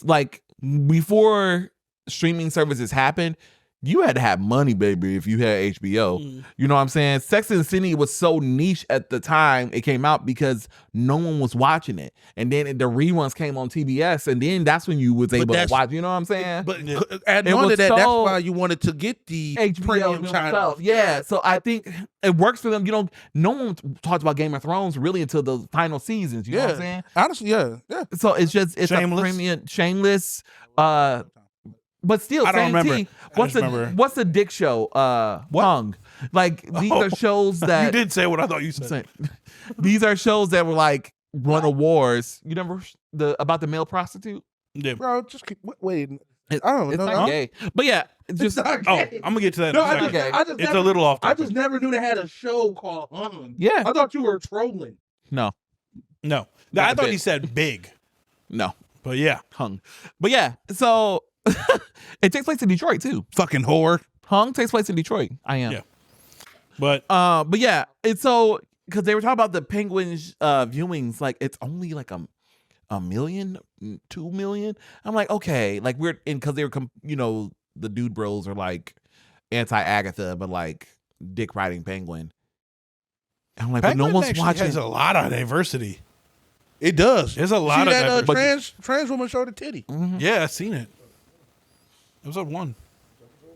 Like before streaming services happened, you had to have money, baby, if you had HBO. You know what I'm saying? Sex and the City was so niche at the time it came out because no one was watching it. And then the reruns came on TBS, and then that's when you was able to watch. You know what I'm saying? But adding on to that, that's why you wanted to get the premium channel. Yeah, so I think it works for them. You know, no one talked about Game of Thrones really until the final seasons. You know what I'm saying? Honestly, yeah. So it's Shameless. a premium, shameless. But still, I don't same remember. tea. What's the Dick show? Hung. Like these are shows that You did say what I thought you said. These are shows that were like run awards. You remember about the male prostitute? Yeah. Bro, just keep waiting. I don't It's know. not gay, but yeah, it's just not Oh, gay. I'm gonna get to that. No, in a second. just It's a little off I topic. just never knew they had a show called Hung. yeah. I thought you were trolling. No, No, Not I a thought bit. he said big, no, but yeah. Hung. But yeah, so it takes place in Detroit too. Fucking whore. Hung takes place in Detroit. I am. Yeah. But Yeah, it's so because they were talking about the Penguins viewings, like it's only like a million, 2 million. I'm like, okay, like we're in because they were, the dude bros are like anti Agatha, but like dick riding Penguin. I'm like, Penguin but no one's actually watching. has a lot of diversity. It does. There's a lot See of that diversity. trans woman showed a titty. Yeah, I seen it. It was up one.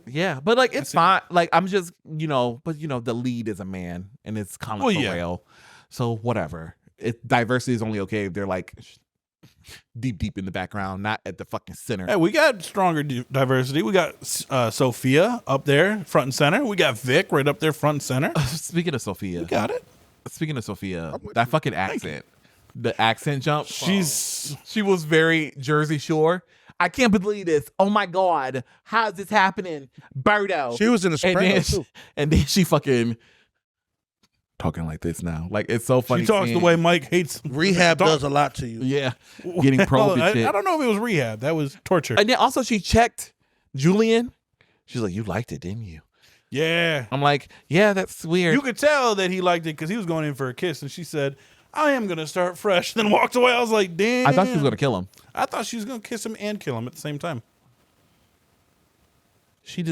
Yeah, but like it's fine. Like I'm just, but the lead is a man and it's Colin Farrell, so whatever. Diversity is only okay if they're like deep in the background, not at the fucking center. Hey, we got stronger diversity. We got Sophia up there, front and center. We got Vic right up there, front and center. Speaking of Sophia, We got it. Speaking of Sophia, that fucking accent, the accent jump. She was very Jersey Shore. I can't believe this. Oh my God, how's this happening, Birdo? She was in the Sopranos too. And then she fucking talking like this now. Like it's so funny. She talks the way Mike hates. Rehab does a lot to you. Yeah, getting probe and shit. I don't know if it was rehab. That was torture. And then also she checked Julian. She's like, "You liked it, didn't you?" Yeah. I'm like, "Yeah, that's weird." You could tell that he liked it because he was going in for a kiss, and she said, "I am gonna start fresh." Then walked away. I was like, "Damn." I thought she was gonna kill him. I thought she was gonna kiss him and kill him at the same time. She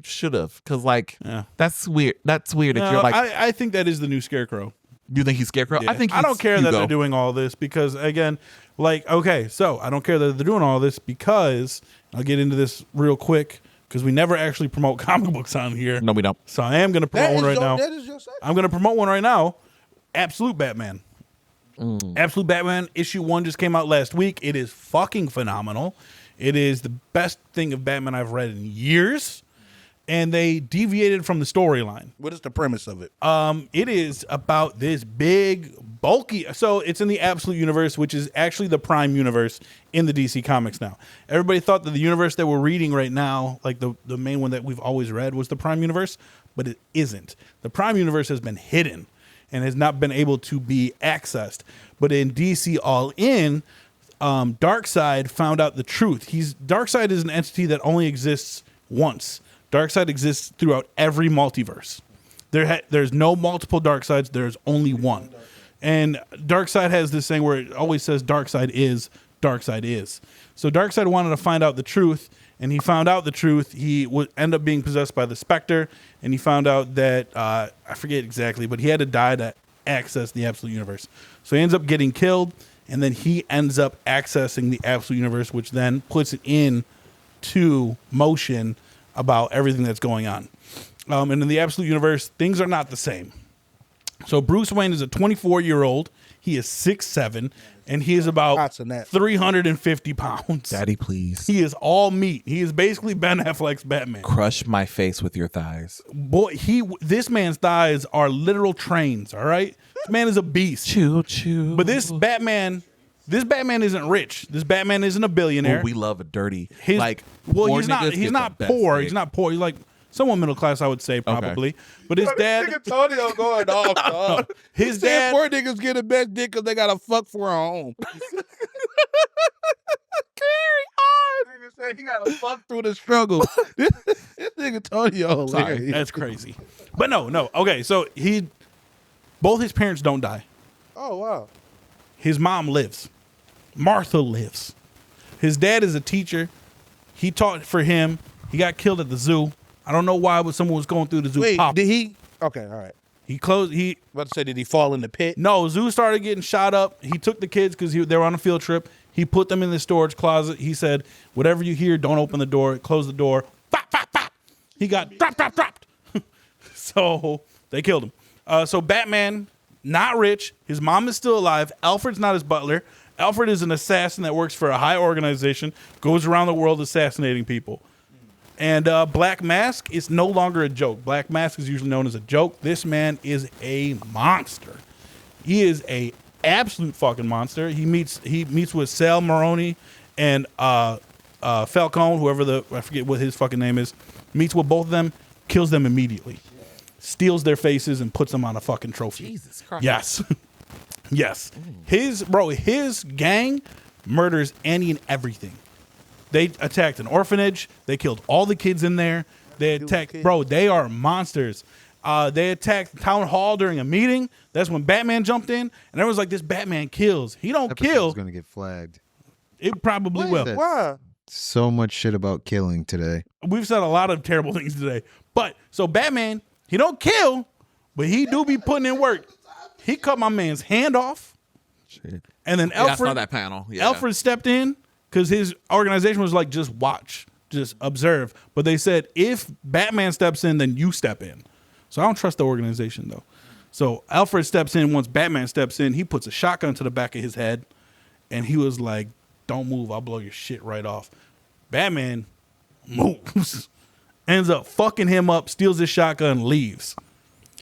should have, because like that's weird. That's weird that you're like. I think that is the new Scarecrow. You think he's Scarecrow? Yeah. I think I don't care Hugo. that they're doing all this because again, like okay, so I don't care that they're doing all this because I'll get into this real quick because we never actually promote comic books on here. No, we don't. So I am going to promote one right now. That is your section. I'm going to promote one right now. Absolute Batman. Absolute Batman issue 1 just came out last week. It is fucking phenomenal. It is the best thing of Batman I've read in years. And they deviated from the storyline. What is the premise of it? It is about this big, bulky. So it's in the Absolute Universe, which is actually the Prime Universe in the DC Comics now. Everybody thought that the universe that we're reading right now, like the main one that we've always read, was the Prime Universe, but it isn't. The Prime Universe has been hidden and has not been able to be accessed. But in DC All In, Darkseid found out the truth. Darkseid is an entity that only exists once. Darkseid exists throughout every multiverse. There's no multiple Darkseids. There's only one. And Darkseid has this thing where it always says Darkseid is, Darkseid is. So Darkseid wanted to find out the truth, and he found out the truth. He would end up being possessed by the Spectre, and he found out that, I forget exactly, but he had to die to access the Absolute Universe. So he ends up getting killed, and then he ends up accessing the Absolute Universe, which then puts it into motion about everything that's going on. And in the Absolute Universe, things are not the same. So Bruce Wayne is a 24-year-old. He is 6'7", and he is about 350 pounds. Daddy, please. He is all meat. He is basically Ben Affleck's Batman. Crush my face with your thighs. Boy, this man's thighs are literal trains, all right? This man is a beast. Choo, choo. But this Batman isn't rich. This Batman isn't a billionaire. Oh, we love a dirty. He's not poor. He's not poor. He's like somewhat middle class, I would say, probably. Okay. But his dad, Antonio going off, dog. His dad, poor niggas get the best dick because they gotta fuck for a home. Carry on. Nigga said he gotta fuck through the struggle. This nigga Antonio, sorry, that's crazy. But no. Okay, so both his parents don't die. Oh wow. His mom lives. Martha lives. His dad is a teacher. He taught for him. He got killed at the zoo. I don't know why, but someone was going through the zoo. Wait, did he? Okay, all right. About to say, did he fall in the pit? No, zoo started getting shot up. He took the kids because they were on a field trip. He put them in the storage closet. He said, whatever you hear, don't open the door. Close the door. Bop, bop, bop. He got dropped. So they killed him. So Batman, not rich. His mom is still alive. Alfred's not his butler. Alfred is an assassin that works for a high organization, goes around the world assassinating people. And Black Mask is no longer a joke. Black Mask is usually known as a joke. This man is a monster. He is a absolute fucking monster. He meets with Sal Maroni and Falcone, whoever I forget what his fucking name is, meets with both of them, kills them immediately. Steals their faces and puts them on a fucking trophy. Jesus Christ. Yes. Yes. His gang murders any and everything. They attacked an orphanage. They killed all the kids in there. They attacked, they are monsters. They attacked town hall during a meeting. That's when Batman jumped in, and everyone's like, this Batman kills. He don't kill. It's going to get flagged. It probably will. Why? So much shit about killing today. We've said a lot of terrible things today. But, so Batman, he don't kill, but he do be putting in work. He cut my man's hand off. Shit. And then Alfred, I saw that panel. Yeah. Alfred stepped in because his organization was like, just watch, just observe. But they said, if Batman steps in, then you step in. So I don't trust the organization, though. So Alfred steps in. Once Batman steps in, he puts a shotgun to the back of his head. And he was like, don't move. I'll blow your shit right off. Batman moves. Ends up fucking him up, steals his shotgun, leaves.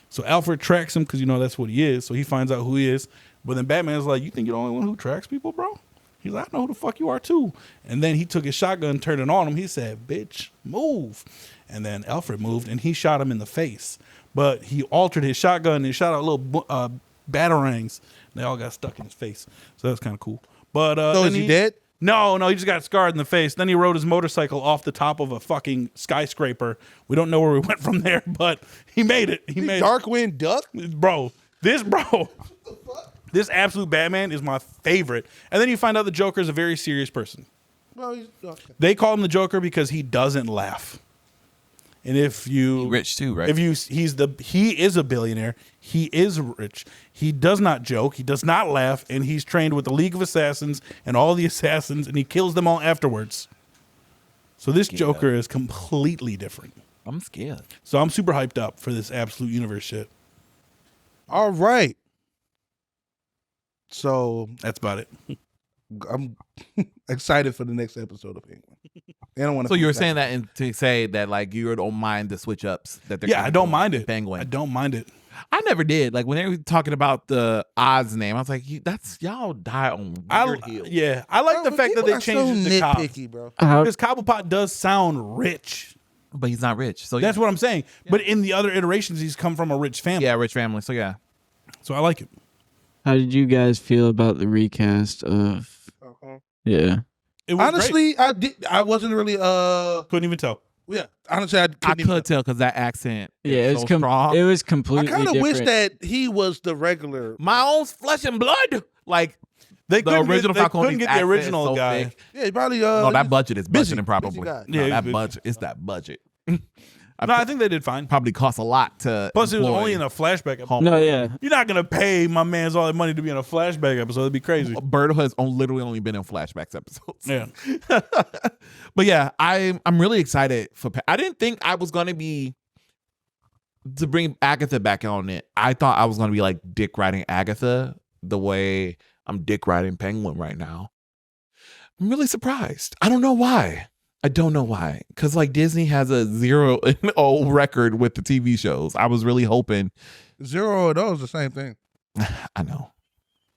So Alfred tracks him because that's what he is. So he finds out who he is. But then Batman's like, "You think you're the only one who tracks people, bro?" He's like, "I know who the fuck you are too." And then he took his shotgun, turned it on him. He said, "Bitch, move." And then Alfred moved and he shot him in the face. But he altered his shotgun and shot out little batarangs. They all got stuck in his face. So that's kind of cool. But so is he dead? No, he just got scarred in the face. Then he rode his motorcycle off the top of a fucking skyscraper. We don't know where we went from there, but he made it. He made Darkwing Duck? Bro. This absolute Batman is my favorite. And then you find out the Joker is a very serious person. Well, he's okay. They call him the Joker because he doesn't laugh. And if you He's rich too, right? He is a billionaire. He is rich. He does not joke. He does not laugh, and he's trained with the League of Assassins and all the assassins, and he kills them all afterwards. So this Joker is completely different. I'm scared. So I'm super hyped up for this absolute universe shit. All right. So That's about it. I'm excited for the next episode of Penguin. I don't want to. So you were saying that to say that like you don't mind the switch ups that they're I don't mind it. Penguin. I don't mind it. I never did. Like when they were talking about the Oz name, I was like, "That's y'all die on weird heels." Yeah, I like the fact that they changed it to Cobb. nitpicky, bro. Because Cobblepot does sound rich. But he's not rich. So That's what I'm saying. Yeah. But in the other iterations, he's come from a rich family. yeah, rich family. So yeah. So I like it. How did you guys feel about the recast of? Yeah. It was Honestly, great. I wasn't really Couldn't even tell. Yeah, honestly, I could tell because that accent. Yeah, is it was so strong. it was I completely kind of different. wish that he was the regular. My own flesh and blood. Like They the couldn't original get, they Falcone couldn't get the accent is original so guy. thick. Yeah, he probably. No, that budget is busy, budgeting properly. busy guy. No, Yeah, that busy. budget is that budget. No, I think they did fine. Probably costs a lot to. Plus, it was employ. only in a flashback episode. No, yeah. You're not gonna pay my man's all that money to be in a flashback episode. It'd be crazy. Bird has literally only been in flashbacks episodes. Yeah. But yeah, I'm really excited for. I didn't think I was gonna be to bring Agatha back on it. I thought I was gonna be like dick riding Agatha the way I'm dick riding Penguin right now. I'm really surprised. I don't know why. Because like Disney has a 0-0 record with the TV shows. I was really hoping 0-0 is the same thing. I know.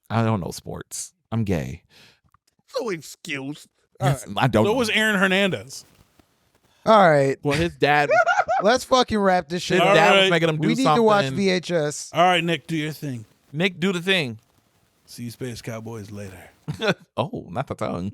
I don't know sports. I'm gay. No excuse. Yes, I don't. So know. was Aaron Hernandez. All right, Well, his dad. let's fucking wrap this shit His up. dad right. was making him do We need something. to watch VHS. All right, Nick, do your thing. Nick, do the thing. See you Space Cowboys later. Oh, not the tongue.